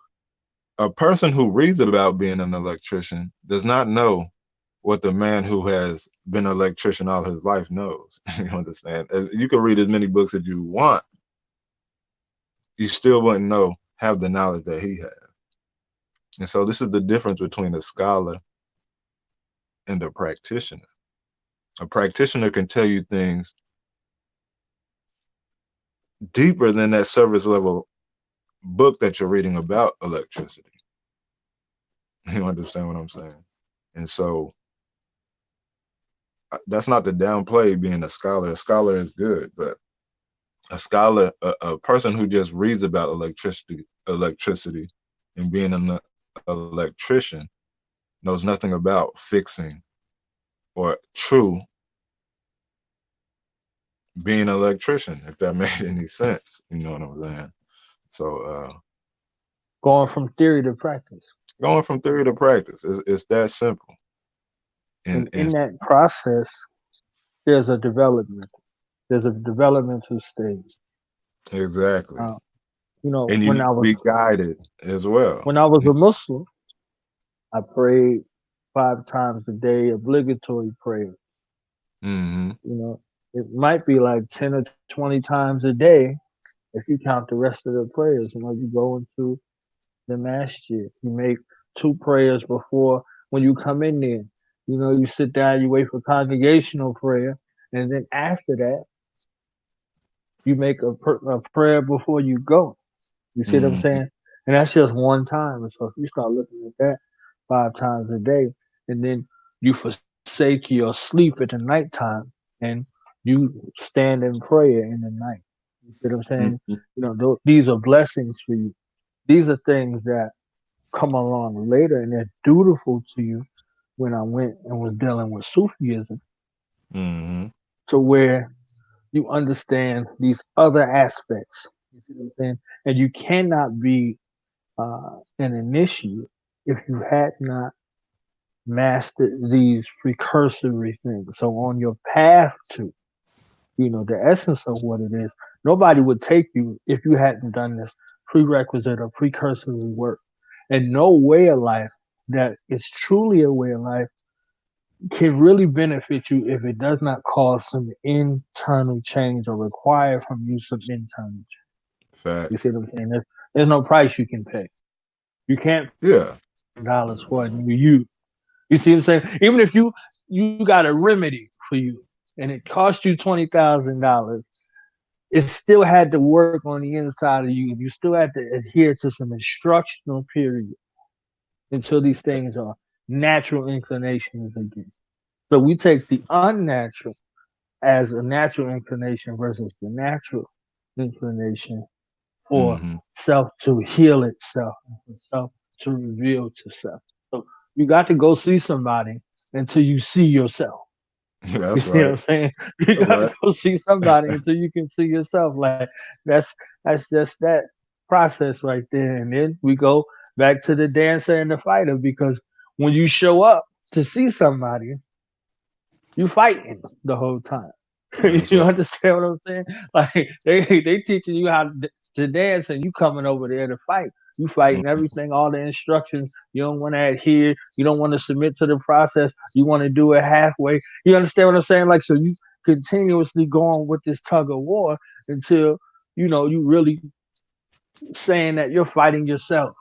a person who reads about being an electrician does not know what the man who has been an electrician all his life knows. You understand? You can read as many books as you want, you still wouldn't have the knowledge that he has. And so this is the difference between a scholar and a practitioner. A practitioner can tell you things deeper than that service level book that you're reading about electricity. You understand what I'm saying? And so that's not to downplay being a scholar. A scholar is good, but a scholar, a person who just reads about electricity and being an electrician knows nothing about fixing or true being an electrician, if that made any sense. You know what I'm saying? So Going from theory to practice. going from theory to practice, it's that simple. And And in that process, there's a development. There's a developmental stage. exactly. Uh, you know, And you need to be guided as well. when I was a Muslim, I prayed 5 times a day, obligatory prayer. Mm-hmm. You know, it might be like 10 or 20 times a day if you count the rest of the prayers. You know, you go into the masjid, you make 2 prayers before when you come in there. You know, you sit down, you wait for congregational prayer, and then after that, you make a prayer before you go. You see what I'm Mm-hmm. saying? And that's just one time. And so if you start looking at that 5 times a day, and then you forsake your sleep at the nighttime, and you stand in prayer in the night. You see what I'm saying? Mm-hmm. You know, these are blessings for you. These are things that come along later, and they're dutiful to you. When I went and was dealing with Sufism, Mm-hmm. to where you understand these other aspects. You see what I'm saying? And you cannot be an initiate if you had not mastered these precursory things. So on your path to, you know, the essence of what it is, nobody would take you if you hadn't done this prerequisite or precursory work. And no way of life that is truly a way of life can really benefit you if it does not cause some internal change or require from you some internal change. You see Facts. what I'm saying? There's no price you can pay. You can't pay Yeah. $20 for it and you see what I'm saying? Even if you got a remedy for you and it cost you $20,000, it still had to work on the inside of you. You still had to adhere to some instructional period until these things are natural inclinations again. So we take the unnatural as a natural inclination versus the natural inclination for Mm-hmm. self to heal itself, for self to reveal to self. So you got to go see somebody until you see yourself. You That's see what right. I'm saying? You That's got to right. go see somebody until you can see yourself. Like that's that's just that process right there. And then we go back to the dancer and the fighter because when you show up to see somebody, you fighting the whole time. That's You right. understand what I'm saying? Like they teaching you how to dance, and you coming over there to fight. You fighting Mm-hmm. everything, all the instructions. You don't want to adhere. You don't want to submit to the process. You want to do it halfway. You understand what I'm saying? Like so, you continuously going with this tug of war until you know you really saying that you're fighting yourself.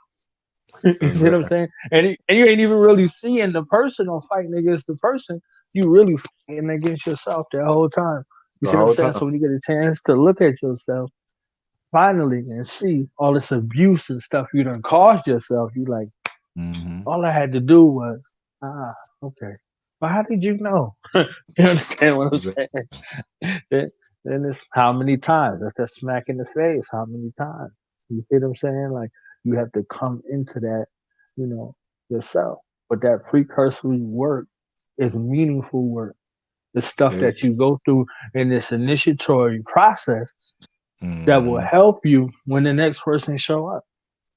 You see what I'm Exactly. saying? And you ain't even really seeing the person or fighting against the person. You really fighting against yourself that whole time. You The see what I'm whole saying? time. So when you get a chance to look at yourself finally and see all this abuse and stuff you done caused yourself, you like, Mm-hmm. all I had to do was, ah, okay. But how did you know? You understand what I'm Exactly. saying? then, then it's how many times? That's that smack in the face. How many times? You see what I'm saying? Like you have to come into that, you know, yourself. But that precursory work is meaningful work. The stuff It, that you go through in this initiatory process that will mm-hmm. help you when the next person show up.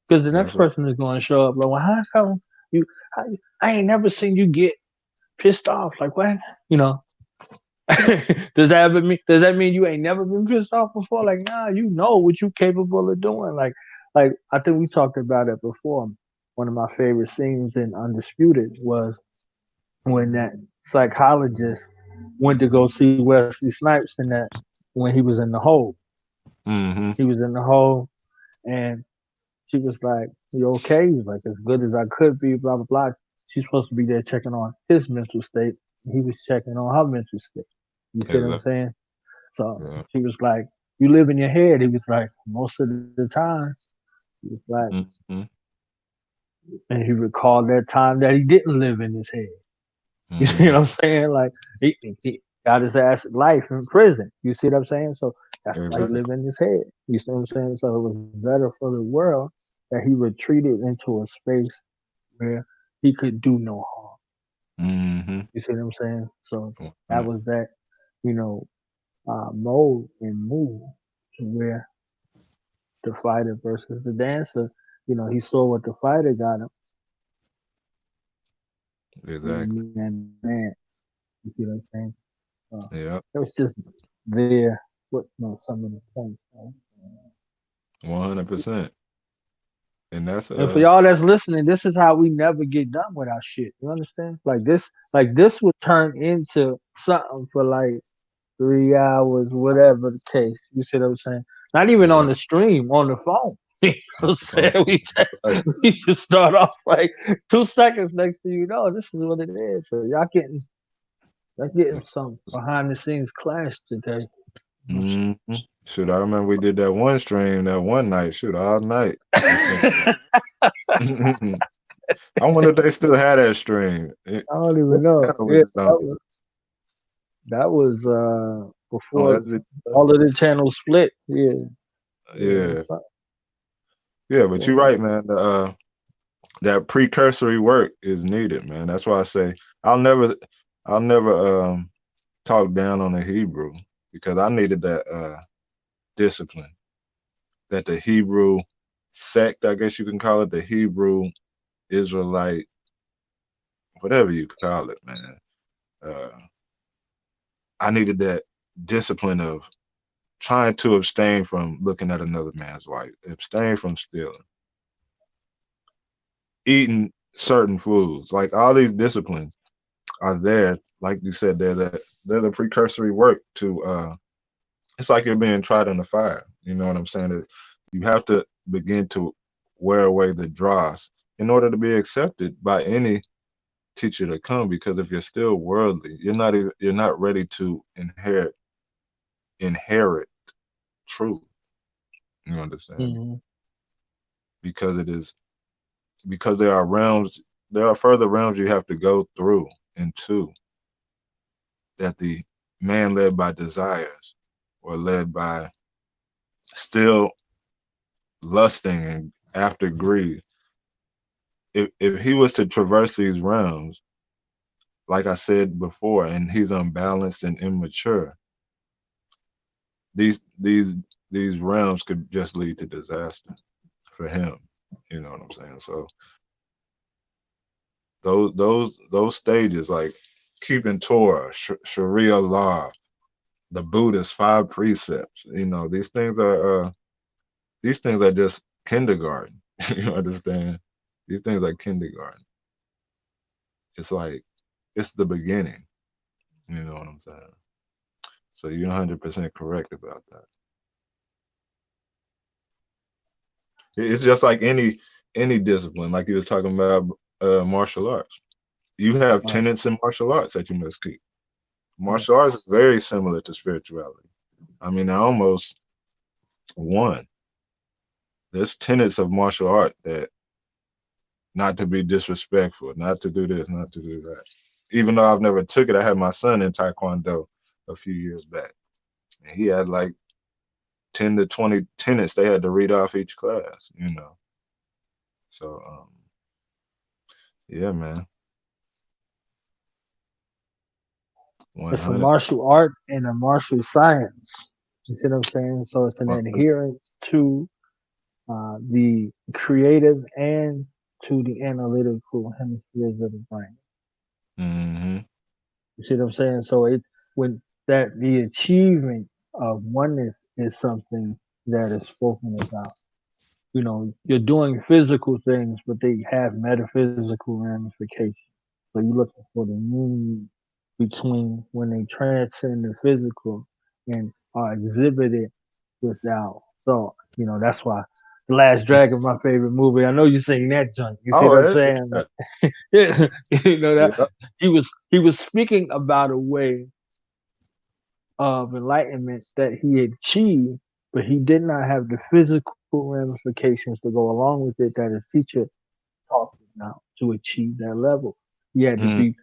Because the next That's right. person is going to show up. Like, well, how come you? How, I ain't never seen you get pissed off. Like what? You know, does that mean you ain't never been pissed off before? Like, nah, you know what you capable of doing. Like I think we talked about it before. One of my favorite scenes in Undisputed was when that psychologist went to go see Wesley Snipes in that when he was in the hole. Mm-hmm. He was in the hole and she was like, "You okay?" He was like, "As good as I could be." Blah blah blah. She's supposed to be there checking on his mental state. He was checking on her mental state. You see what I'm Exactly. saying? So Yeah. she was like, "You live in your head." He was like, "Most of the time." He was like, Mm-hmm. and he recalled that time that he didn't live in his head. You see Mm-hmm. what I'm saying? Like he got his ass life in prison. You see what I'm saying? So that's why he Exactly. lived in his head. You see what I'm saying? So it was better for the world that he retreated into a space where he could do no harm. Mm-hmm. You see what I'm saying? So that 100. was that, you know, mode and move to where the fighter versus the dancer. You know, he saw what the fighter got him, and the Exactly. man advanced. You see what I'm saying? Yeah. It was just there. What some of the points. Right? 100%. And that's And for y'all that's listening, this is how we never get done with our shit. You understand? Like this would turn into something for like 3 hours, whatever the case. You see what I'm saying? Not even on yeah. the stream, on the phone. You know what I'm Oh, saying? right. We should start off like 2 seconds next to you know, this is what it is. So y'all getting some behind the scenes clash today. Mm-hmm. Shoot, I remember we did that one stream that one night. Shoot, all night. Just saying. I I wonder if they still had that stream. don't even What know. channel Yeah, was it on? that was On before SB. all of the channels split. Yeah. Yeah. Yeah. Yeah, but you're right, man. That precursory work is needed, man. That's why I say I'll never I'll never talk down on the Hebrew because I needed that discipline that the Hebrew sect, I guess you can call it, the Hebrew Israelite, whatever you call it, man. Uh, I needed that discipline of trying to abstain from looking at another man's wife, abstain from stealing, eating certain foods. Like all these disciplines are there, like you said, they're the precursory work to it's like you're being tried in the fire. You know what I'm saying? You have to begin to wear away the dross in order to be accepted by any teacher to come. Because if you're still worldly, you're not ready to inherit truth. You understand? Mm-hmm. Because it is because there are further realms you have to go through into that the man led by desires or led by still lusting and after greed. If he was to traverse these realms, like I said before, and he's unbalanced and immature, these these these realms could just lead to disaster for him. You know what I'm saying? So those stages, like keeping Torah, Sharia law, the Buddhist 5 precepts, these things are just kindergarten. You understand? These things are kindergarten. It's like it's the beginning. You know what I'm saying? So you're 100% correct about that. It's just like any discipline, like you were talking about martial arts. You have Right. tenets in martial arts that you must keep. Right. Martial arts is very similar to spirituality. I mean, they're almost one. There's tenets of martial art that not to be disrespectful, not to do this, not to do that. Even though I've never took it, I had my son in Taekwondo a few years back. And he had like 10 to 20 tenets they had to read off each class. So, yeah, man, It's a 100. martial art and a martial science. You see what I'm saying? So it's an 100. adherence to the creative and to the analytical hemispheres of the brain. Mm-hmm. You see what I'm saying? So it when that the achievement of oneness is something that is spoken about. You know, you're doing physical things, but they have metaphysical ramifications. So you're looking for the union between when they transcend the physical and are exhibited without thought. You know, that's why The Last Dragon, my favorite movie. I know you seen that joint. You see what Oh, I'm yeah, saying? yeah. Yeah, you know that Yeah. he was speaking about a way of enlightenment that he had achieved, but he did not have the physical ramifications to go along with it that his teacher talked about to achieve that level. He had to Mm, be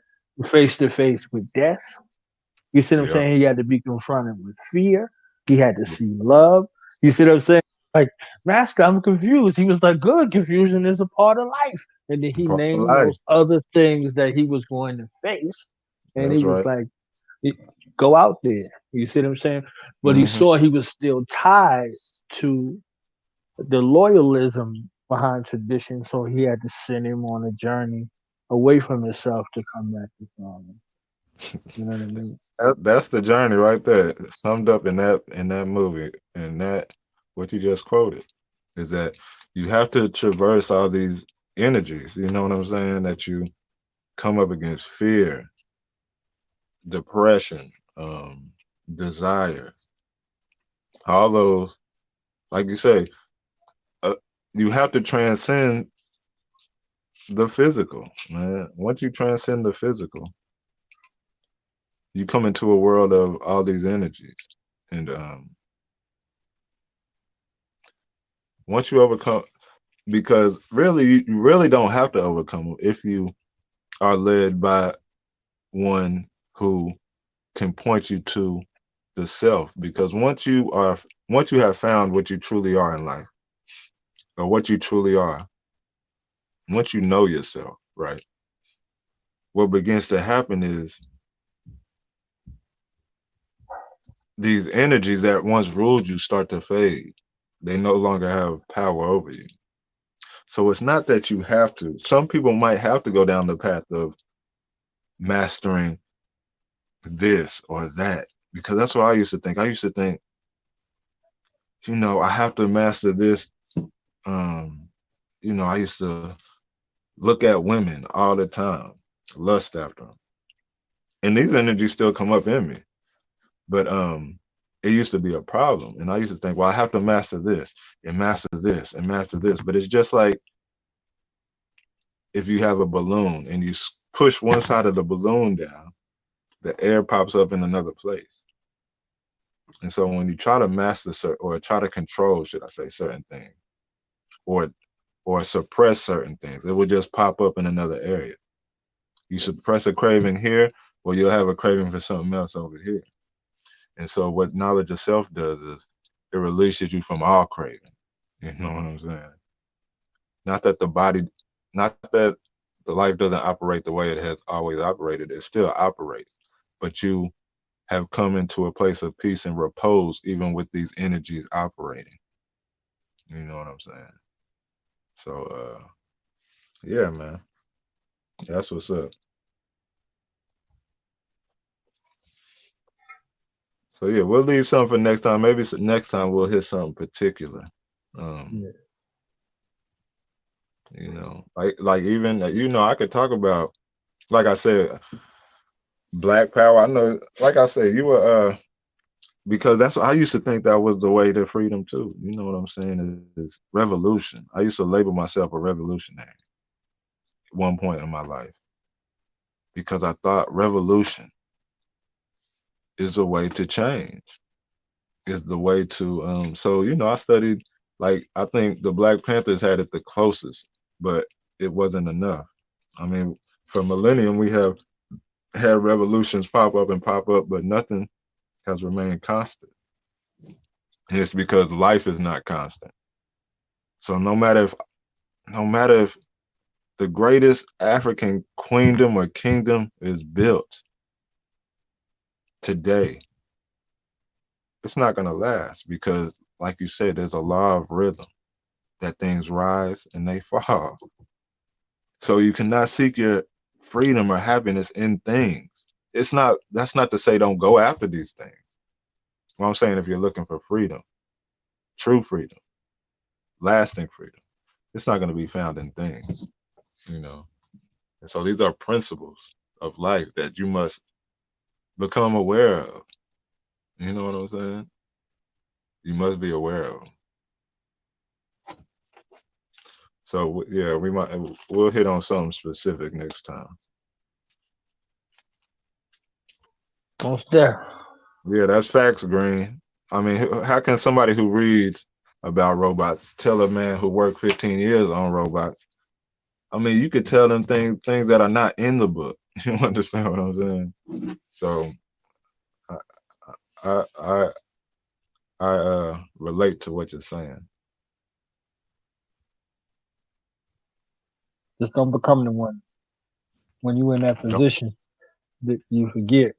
face to face with death. You see what I'm yeah. saying? He had to be confronted with fear. He had to see love. You see what I'm saying? Like, Master, I'm confused. He was like, good, confusion is a part of life. And then he Part of named life. those other things that he was going to face. And he That's was right. like, go out there. You see what I'm saying? But he Mm-hmm. saw he was still tied to the loyalism behind tradition. So he had to send him on a journey away from himself to come back to father. You know what I mean? That's the journey right there, summed up in that movie, and that what you just quoted is that you have to traverse all these energies. You know what I'm saying? That you come up against fear, depression, desire, all those. Like you say, uh, you have to transcend the physical, man. Once you transcend the physical, you come into a world of all these energies, and once you overcome, because really you really don't have to overcome them if you are led by one who can point you to the self, because once you have found what you truly are in life, or what you truly are, once you know yourself, right, what begins to happen is these energies that once ruled you start to fade. They no longer have power over you. So it's not that you have to. Some people might have to go down the path of mastering this or that, because that's what I used to think. I used to think, I have to master this. Um, I used to look at women all the time, lust after them, and these energies still come up in me. But it used to be a problem, and I used to think, well, I have to master this and master this and master this. But it's just like if you have a balloon and you push one side of the balloon down, the air pops up in another place. And so when you try to master or try to control, should I say, certain things, or suppress certain things, it will just pop up in another area. You suppress a craving here, well, you'll have a craving for something else over here. And so what knowledge of self does is it releases you from all craving. You know what I'm saying? Not that the body, not that the life doesn't operate the way it has always operated. It still operates, but you have come into a place of peace and repose, even with these energies operating. You know what I'm saying? So, yeah, man, that's what's up. So yeah, we'll leave something for next time. Maybe next time we'll hit something particular. Um, Yeah. like even I could talk about, like I said, Black Power. I know, like I said, you were because that's what I used to think that was the way to freedom too. You know what I'm saying? Is revolution. I used to label myself a revolutionary at one point in my life because I thought revolution is a way to change, is the way to so I studied, like, I think the Black Panthers had it the closest, but it wasn't enough. I mean, for millennium we have had revolutions pop up, but nothing has remained constant. And it's because life is not constant. So no matter if the greatest African queendom or kingdom is built today, it's not going to last because, like you said, there's a law of rhythm that things rise and they fall. So you cannot seek your freedom or happiness in things. That's not to say don't go after these things. What I'm saying, if you're looking for freedom, true freedom, lasting freedom, it's not going to be found in things, you know. And so these are principles of life that you must become aware of. You know what I'm saying? You must be aware of them. So yeah, we'll hit on something specific next time. Most there. Yeah, that's facts, Green. I mean, how can somebody who reads about robots tell a man who worked 15 years on robots? I mean, you could tell them things that are not in the book. You understand what I'm saying? So I I I, I relate to what you're saying. Just don't become the one when you in that Don't- position that you forget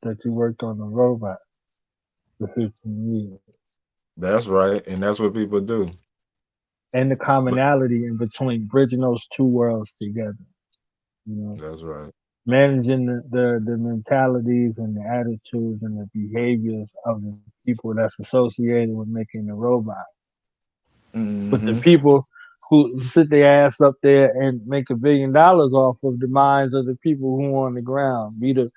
that you worked on a robot for 15 years. That's right, and that's what people do. And the But commonality in between bridging those two worlds together. You know, that's right. managing the mentalities and the attitudes and the behaviors of the people that's associated with making the robot. But the Hmm. people who sit their ass up there and make $1 billion off of the minds of the people who are on the ground, be the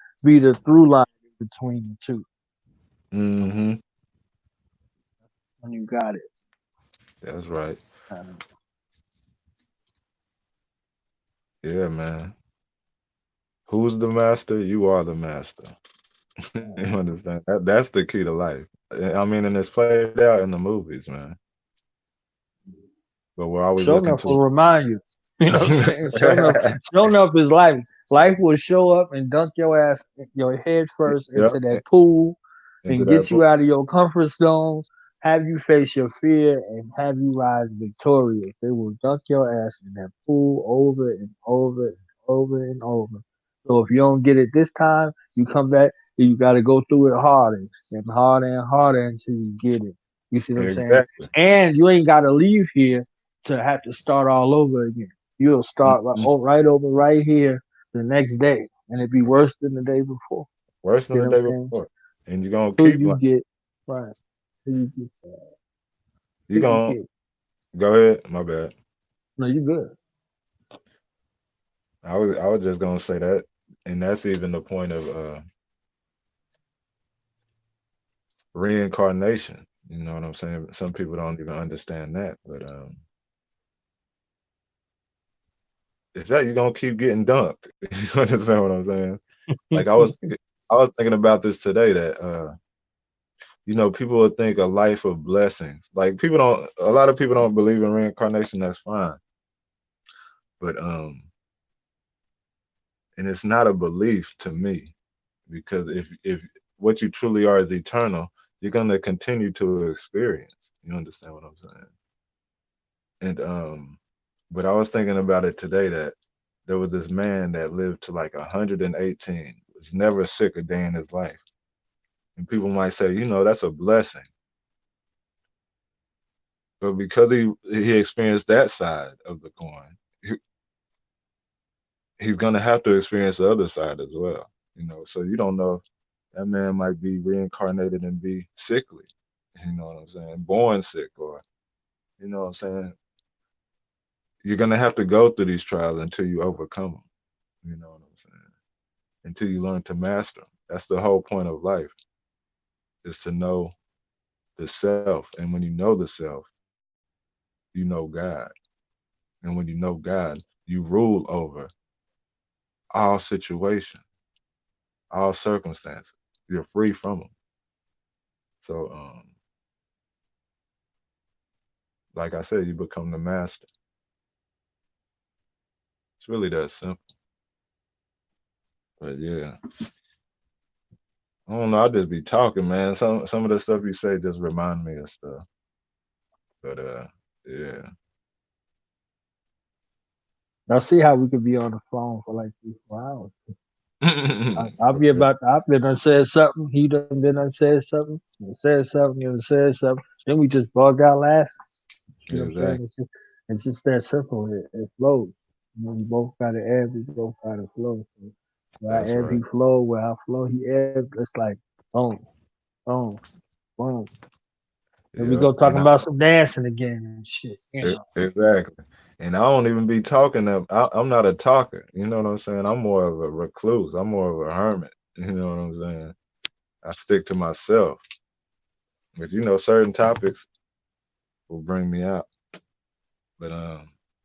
through line between the two. Hmm. When you got it. That's right. Um, Yeah, man. Who's the master? You are the master. You understand? That's the key to life. I mean, and it's played out in the movies, man. But we're always Show looking enough to. will remind you. You know what I'm saying? Show enough is life. Life will show up and dunk your ass, your head first Yep. into that pool Into and that get pool. you out of your comfort zone, have you face your fear, and have you rise victorious. They will dunk your ass in that pool over and over and over and over. So if you don't get it this time, you come back and you got to go through it harder and harder until you get it. You see what I'm saying? Exactly. And you ain't got to leave here to have to start all over again. You'll start Mhm. right over right here the next day, and it'd be worse than the day before. Worse than You the know day what I'm saying? before. And you're gonna Till keep you like get right. Till you get you till you gonna get. go ahead. My bad. No, you good. I was just gonna say that, and that's even the point of reincarnation. You know what I'm saying? Some people don't even understand that, but it's that you're gonna keep getting dunked. You understand what I'm saying? Like I was thinking about this today that people would think a life of blessings. Like a lot of people don't believe in reincarnation, that's fine. But and it's not a belief to me, because if what you truly are is eternal, you're gonna continue to experience. You understand what I'm saying? And but I was thinking about it today that there was this man that lived to like 118, was never sick a day in his life. And people might say, that's a blessing. But because he experienced that side of the coin, he's gonna have to experience the other side as well. So you don't know, that man might be reincarnated and be sickly. You know what I'm saying? Born sick, or you know what I'm saying? You're gonna have to go through these trials until you overcome them. You know what I'm saying? Until you learn to master them. That's the whole point of life, is to know the self. And when you know the self, you know God. And when you know God, you rule over all situations, all circumstances. You're free from them. So, like I said, you become the master. It's really that simple. But yeah, I don't know. I just be talking, man. Some of the stuff you say just remind me of stuff. But yeah. I see how we could be on the phone for like 3 4 hours. I'll For be real. about. I've been done said something. He done been done said something. He said something. You done said something. Then we just bug out laughing. You know what I'm saying? Exactly. It's just that simple. It flows. We both got to ebb. We both got to flow. So where That's I ebb, right. he flow. Where I flow, he ebb. It's like boom, boom, boom. And we Yep. go talking about some dancing again and shit. You know. Exactly. And I don't even be talking. I'm not a talker. You know what I'm saying? I'm more of a recluse. I'm more of a hermit. You know what I'm saying? I stick to myself. But certain topics will bring me out. But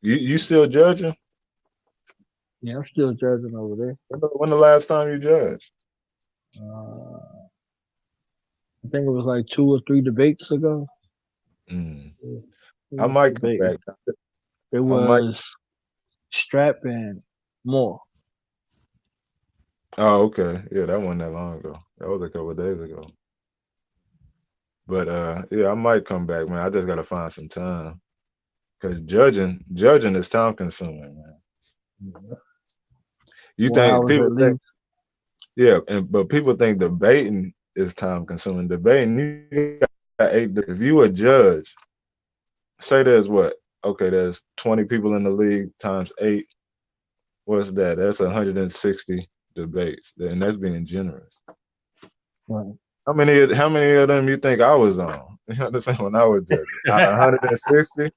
you still judging? Yeah, I'm still judging over there. When the last time you judged? Uh, I think it was like 2 or 3 debates ago. Mm. Yeah, I it might come debate. back. It I might. was Strap and more. Oh, okay. Yeah, that wasn't that long ago. That was a couple of days ago. But yeah, I might come back, man. I just gotta find some time. Cause judging is time consuming, man. Yeah. You four think hours people at think, least. yeah, but people think debating is time consuming. Debating, you got 8. If you a judge, say there's what? Okay, there's 20 people in the league times 8. What's that? That's 160 debates, and that's being generous. Right. How many of them you think I was on? You understand? When I was judging, out of 160,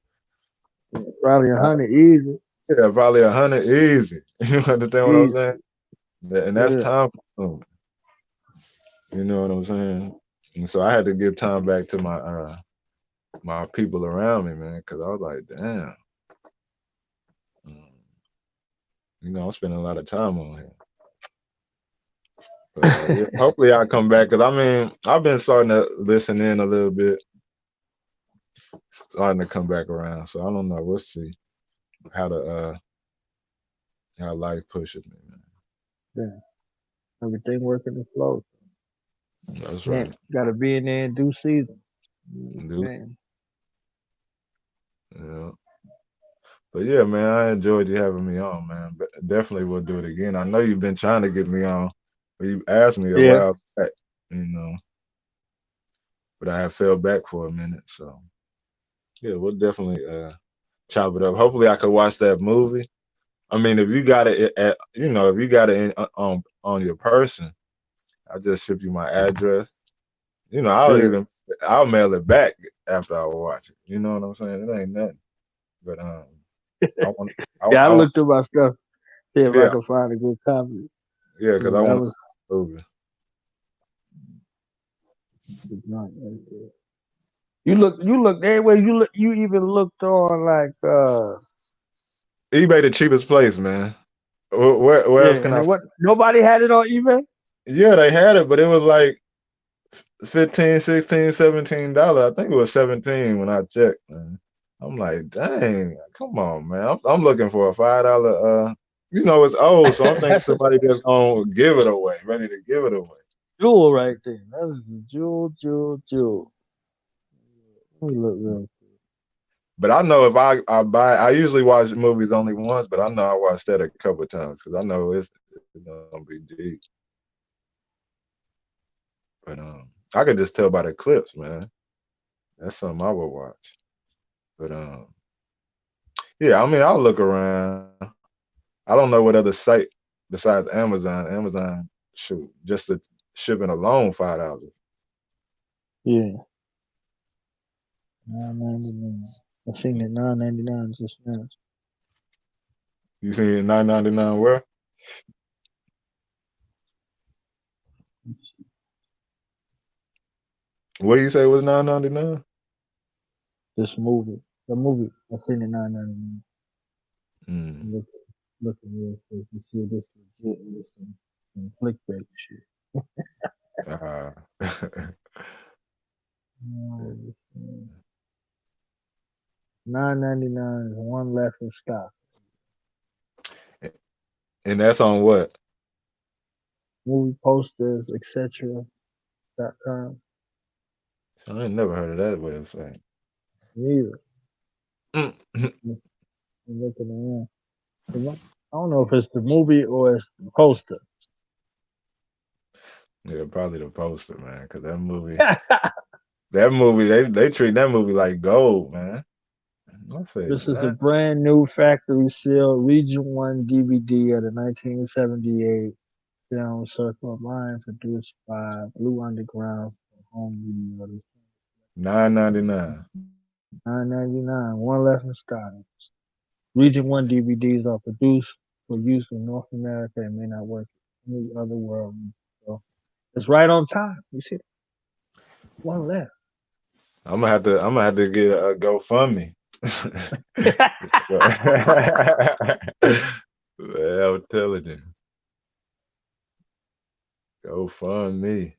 Probably 100 easy. yeah, probably 100 easy. You understand what I'm Easy. saying? And that's Yeah. time consuming. You know what I'm saying? And so I had to give time back to my people around me, man, because I was like, damn, um, I'm spending a lot of time on here. But yeah, hopefully I'll come back because I've been starting to listen in a little bit, starting to come back around. So I don't know. We'll see how the how life pushes me, man. Yeah. Everything working in flow. That's Yeah. right. Got to be in there in due season. Deuce. Man. Yeah. But yeah, man, I enjoyed you having me on, man. But definitely we'll do it again. I know you've been trying to get me on, but you asked me a Yeah. while back, you know, but I have fell back for a minute. So yeah, we'll definitely chop it up. Hopefully I could watch that movie. I mean, if you got it if you got it on your person, I'll just ship you my address. Yeah. I'll mail it back after I watch it. You know what I'm saying? It ain't nothing. But I want Yeah. I I want looked through my stuff. See if I yeah, can find a good copy. yeah, Yeah, because I that want to was see the movie. the joint right there. You look anyway. You even looked on like eBay the cheapest place, man. Where yeah, else can and I? then what? Nobody had it on eBay. Yeah, they had it, but it was like 15, 16, $17. I think it was 17 when I checked, man. I'm like, dang, come on, man. I'm looking for a $5. It's old, so I'm thinking That's a somebody just gonna give it away, ready to give it away. jewel right there. That is a jewel, jewel, jewel. Let me look real. But I know if I buy, I usually watch movies only once, but I know I watched that a couple of times because I know it's gonna be deep. But I could just tell by the clips, man. That's something I would watch. But yeah, I'll look around. I don't know what other site besides Amazon. Amazon, shoot, just the shipping alone, $5. Yeah, 9.99. I seen it 9.99 just now. You see it 9.99 where? What do you say was 9.99? This movie, the movie, I seen it 9.99. Mm. Look, look at real quick. You see this legit with some clickbait shit. Uh, 9.99 is one left in stock. and that's on what? Movie posters, etc.com. I ain't never heard of that website. Neither. Mm. I'm looking around. I don't know if it's the movie or it's the poster. Yeah, probably the poster, man. Because that movie, they treat that movie like gold, man. I say This is a that brand new factory sealed Region 1 DVD of the 1978 film Circle of Life produced by Blue Underground for home video. 9.99. 9.99, one left in stock. Region 1 DVDs are produced for use in North America and may not work in any other world. So it's right on time. You see, one left. I'm gonna have to get a GoFundMe. Man, I'm telling you, GoFundMe.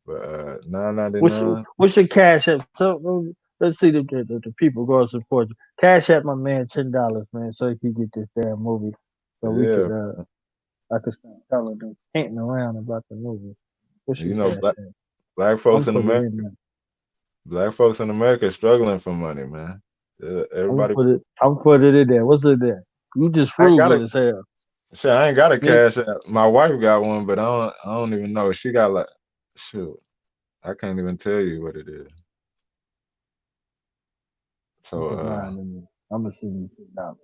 But 9.99. What's your cash app? So let's see the people go support you. Cash app my man $10, man, so he can get this damn movie. So we could Yeah, I could start telling them hinting around about the movie. What's your you know, cash black app? black I'm folks in put it America, in there. black folks in America struggling for money, man. Everybody, I'm put it in there. What's it there? You just I ain't got a frugal as hell. shit. I ain't got a Me, cash app. My wife got one, but I don't even know. She got like, shoot, I can't even tell you what it is. I'm So put mine in there. I'm gonna send you $10.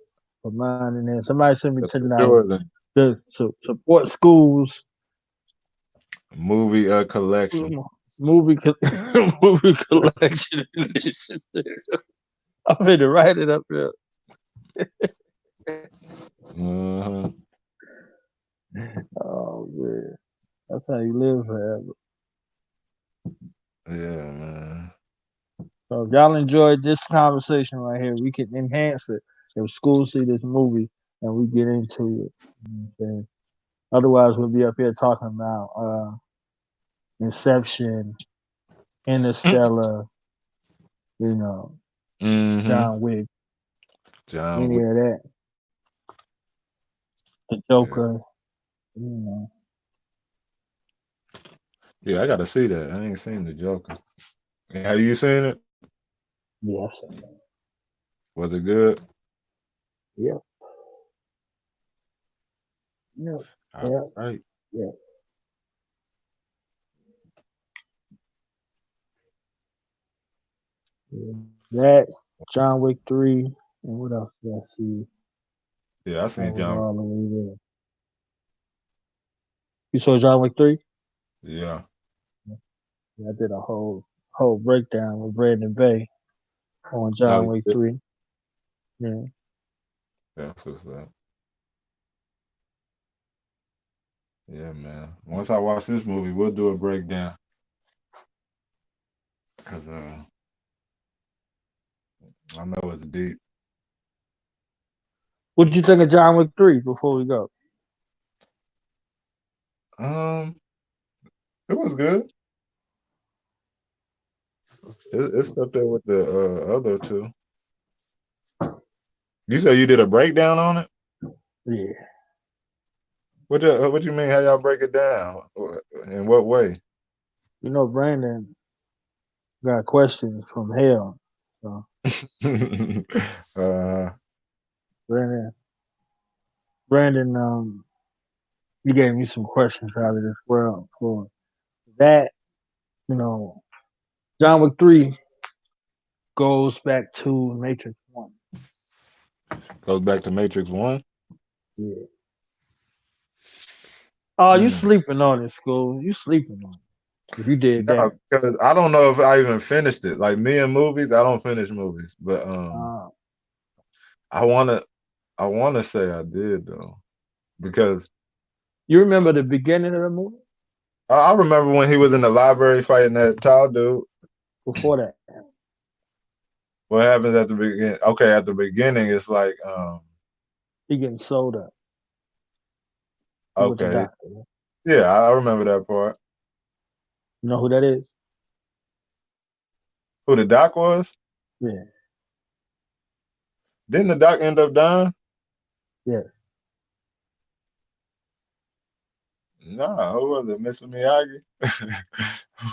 Put mine in there. Somebody send me put $10 yours in to support schools. movie collection. Movie movie collection initiative. I'm finna write it up there. Uh-huh. Oh man, that's how you live forever. Yeah, man. So if y'all enjoyed this conversation right here, we can enhance it if schools see this movie and we get into it. You know what I'm saying? Otherwise, we'll be up here talking about Inception, Interstellar, you know, Mm-hmm. John Wick, John any Wick. of that, the Yeah. Joker, you know. Yeah, I gotta see that. I ain't seen the Joker. Have you seen it? Yes. Was it good? Yep. Yep. All Yep. right. Yep. Yeah. That John Wick 3, and what else did I see? Yeah, I I seen was John. all the way there. You saw John Wick 3? Yeah. Yeah, I did a whole breakdown with Brandon Bay on Oh, John you Wick did? 3. Yeah. Yeah, so it's that. Yeah, man. Once I watch this movie, we'll do a breakdown. Cause I know it's deep. What did you think of John Wick 3 before we go? Um, it was good. It's up there with the other two. You said you did a breakdown on it. Yeah. What you mean? How y'all break it down? In what way? You know, Brandon got questions from hell. So uh, Brandon, Brandon, he gave me some questions out of this world for that. You know, John Wick 3 goes back to Matrix 1. goes back to Matrix One. Yeah. Oh, you Mm. sleeping on it, school. You sleeping on it. If you did No, that. because I don't know if I even finished it. Like me and movies, I don't finish movies, but Uh, I wanna say I did though, because you remember the beginning of the movie? I remember when he was in the library fighting that tall dude. Before that, What happens at the beginning? Okay, at the beginning, it's like, he getting sold up. He was a okay, doctor. Right? yeah, I remember that part. You know who that is? Who the doc was? Yeah, Didn't the doc end up dying? yeah. Nah, who was it? Mr. Miyagi?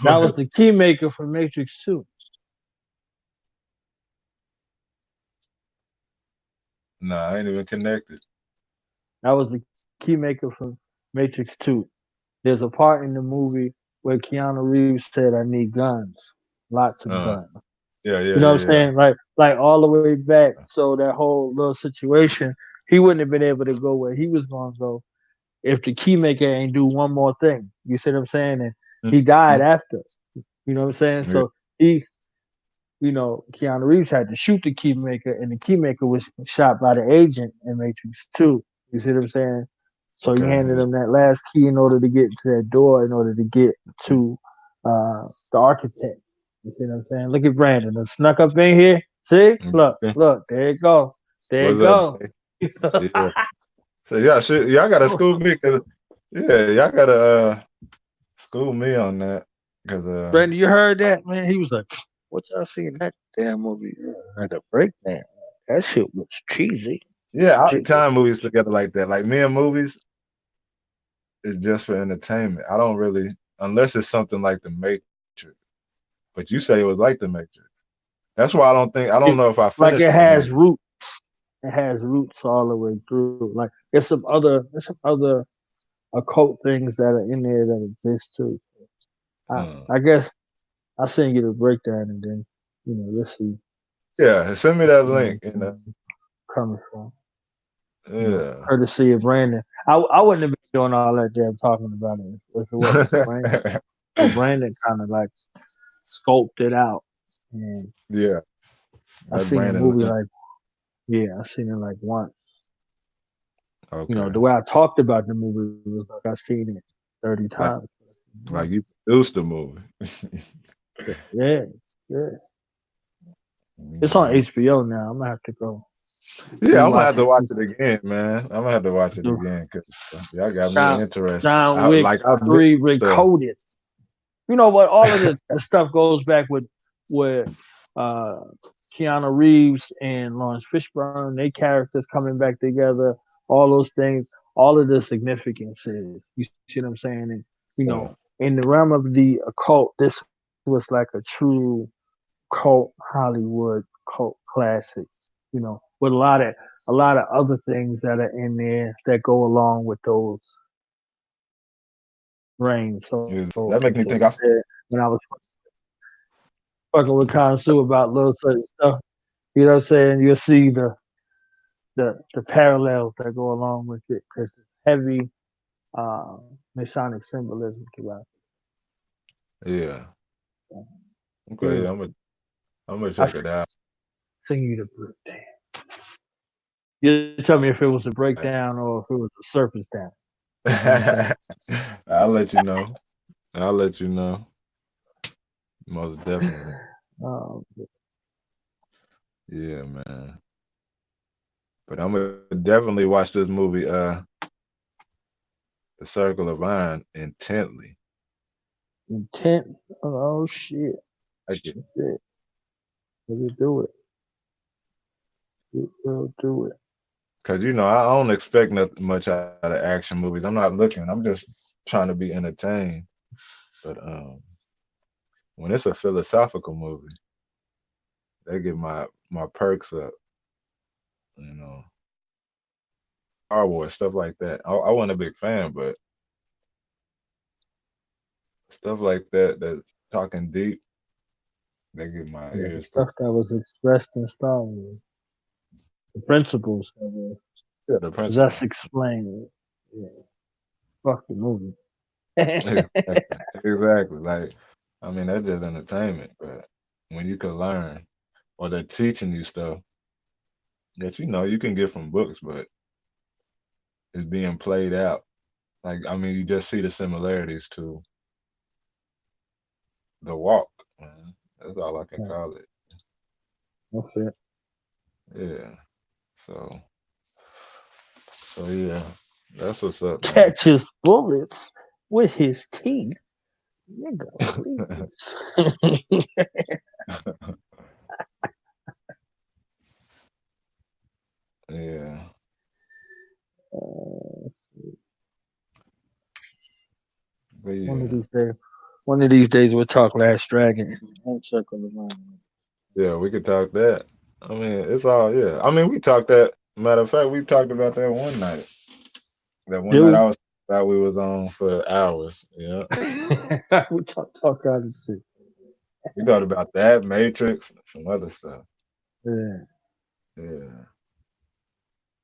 That was the key maker for Matrix 2. Nah, I ain't even connected. That was the key maker for Matrix 2. There's a part in the movie where Keanu Reeves said, "I need guns, lots of Uh, guns." yeah, yeah, You know what I'm yeah, saying? Like all the way back. So that whole little situation, he wouldn't have been able to go where he was going to go if the key maker ain't do one more thing. You see what I'm saying? And yeah. he died Mhm. after. You know what I'm saying? Yeah, So Keanu Reeves had to shoot the key maker, and the key maker was shot by the agent in Matrix 2. You see what I'm saying? So he okay, handed yeah. him that last key in order to get to that door, in order to get to the architect. You see what I'm saying? Look at Brandon. It snuck up in here. See? Okay. Look, there you go. There you What's up, go. man? Yeah. So y'all gotta school me, cause yeah, y'all gotta school me on that, cause Brandon, you heard that, man? He was like, "What y'all seen that damn movie? Like a breakdown. That shit was cheesy." yeah, I like time movies together like that. Like me and movies is just for entertainment. I don't really, unless it's something like The Matrix. But you say it was like The Matrix. That's why I don't It, know if I like finished it The has Matrix. roots. It has roots all the way through. Like there's some other occult things that are in there that exist too. I Hmm. I guess I'll send you the breakdown and then you'll see Yeah, send me that where link. it's coming from. Yeah. Courtesy of Brandon. I wouldn't have been doing all that damn talking about it if it wasn't for Brandon. So Brandon kind of like sculpted out, and Yeah, I that seen the Brandon movie Lynn. like yeah, I seen it like once. Okay. The way I talked about the movie was like I seen it 30 Like times. like you produced the movie. Yeah, yeah. It's on Mhm. HBO now. I'm gonna have to go Yeah, I'm gonna have rewatch to it. watch it again, man. I'm gonna have to watch it Do again because y'all got me John, interested. John I Wick like I missed 3 stuff. Recoded. You know what? All of the stuff goes back with uh, Keanu Reeves and Lawrence Fishburne. They characters coming back together. All those things. All of the significance is. You see what I'm saying? And Uh, in the realm of the occult, this was like a true cult Hollywood cult classic. With a lot of other things that are in there that go along with those reigns. So that make me think I when I was fucking with Kansu about little certain stuff, you know what I'm saying? You'll see the parallels that go along with it because it's heavy uh, Masonic symbolism throughout. yeah. Okay, Yeah, yeah, I'm gonna I check it out. sing you the breakdown. You tell me if it was a breakdown or if it was a surface down. You know what I'm saying? I'll let you know. I'll let you know. Most definitely. Um, Yeah, man. But I'm gonna definitely watch this movie, The Circle of Iron, intently. intent. Oh shit! Like it. Shit. Let it do it. It will do it. Cause I don't expect nothing much out of action movies. I'm not looking. I'm just trying to be entertained. But when it's a philosophical movie, they get my perks up. You know, Star Wars stuff like that. I wasn't a big fan, but stuff like that that's talking deep, they get my Yeah, the ears stuff that was expressed in Star Wars, the principles that were yeah, the principle. just explained. Yeah, fuck the movie. Exactly. Exactly. Like, I mean, that's just entertainment, but when you can learn or they're teaching you stuff that you can get from books, but it's being played out. Like, I mean, you just see the similarities too. the walk, man. That's all I can Yeah, call it. that's it. Yeah. So, so yeah, that's what's up, man. Catches bullets with his teeth. Nigga, please. Yeah. Uh, But one of yeah. these days, one of these days we'll talk Last Dragon and circle around. Yeah, we could talk that. I mean, it's all yeah. I mean, we talked that. Matter of fact, we talked about that one night. That one Do night we? I was thought we was on for hours. Yeah, We talk out of shit. we talked about that Matrix, and some other stuff. Yeah, Yeah,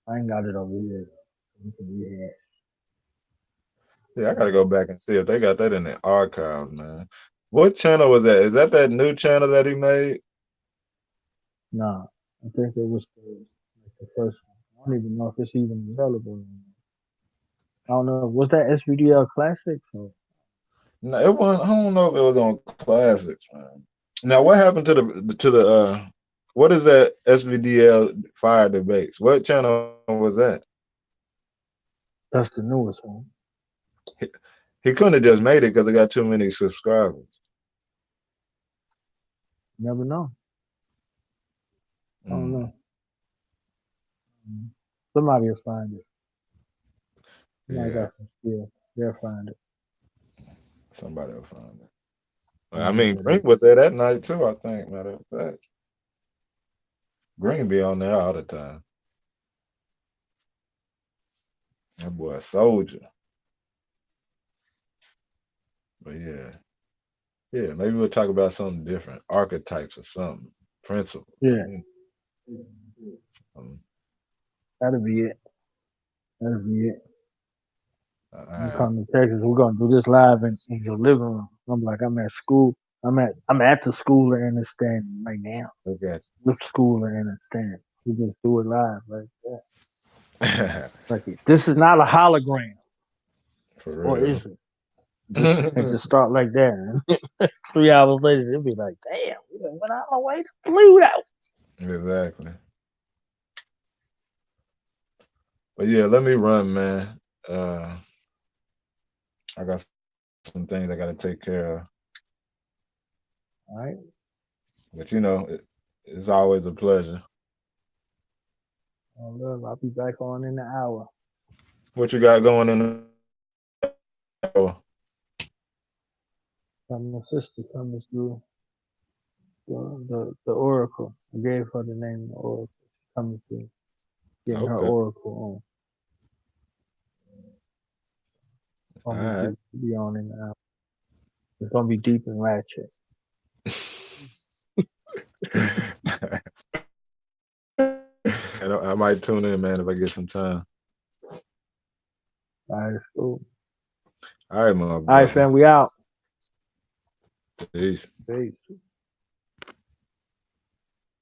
I ain't got it over here. We can rehash. yeah. I gotta go back and see if they got that in the archives, man. What channel was that? Is that that new channel that he made? Nah, I think it was the first one. I don't even know if it's even available anymore. I don't know. Was that SVDL Classics or No, it wasn't. I don't know if it was on Classics, man. Now, what happened to the what is that SVDL Fire Debates? What channel was that? that's the newest one? He couldn't have just made it because it got too many subscribers. Never know. I don't Mm, know. Somebody will find it. Somebody yeah, got some skill. They'll find it. somebody will find it. I Find mean, what it Green is. was there that night too. I think. Matter of fact, Green be on there all the time. That boy a soldier. But yeah, yeah. Maybe we'll talk about something different, archetypes or something, principles. Yeah, Um, that'll be it. That'll be it. all You right, come to Texas, we're gonna do this live in your living room. I'm like, I'm at school. I'm at the School of Understanding right now. look at With School of Understanding. We just do it live right there. you. Like this is not a hologram, For or real. is it? And just start like that. 3 hours later, they'll be like, damn, we done went all the way to Pluto. Exactly. But yeah, let me run, man. Uh, I got some things I got to take care of. All right. But it's always a pleasure. Oh, love, I'll be back on in an hour. What you got going in the Got my sister coming through the Oracle. I gave her the name of the Oracle. She's coming through, getting her Okay. Oracle on. All Gonna be right. deep. Be on in an hour. It's gonna be deep and ratchet. I might tune in, man, if I get some time. All right, cool. All right, my All right, brother. fam, we out. Peace. Peace.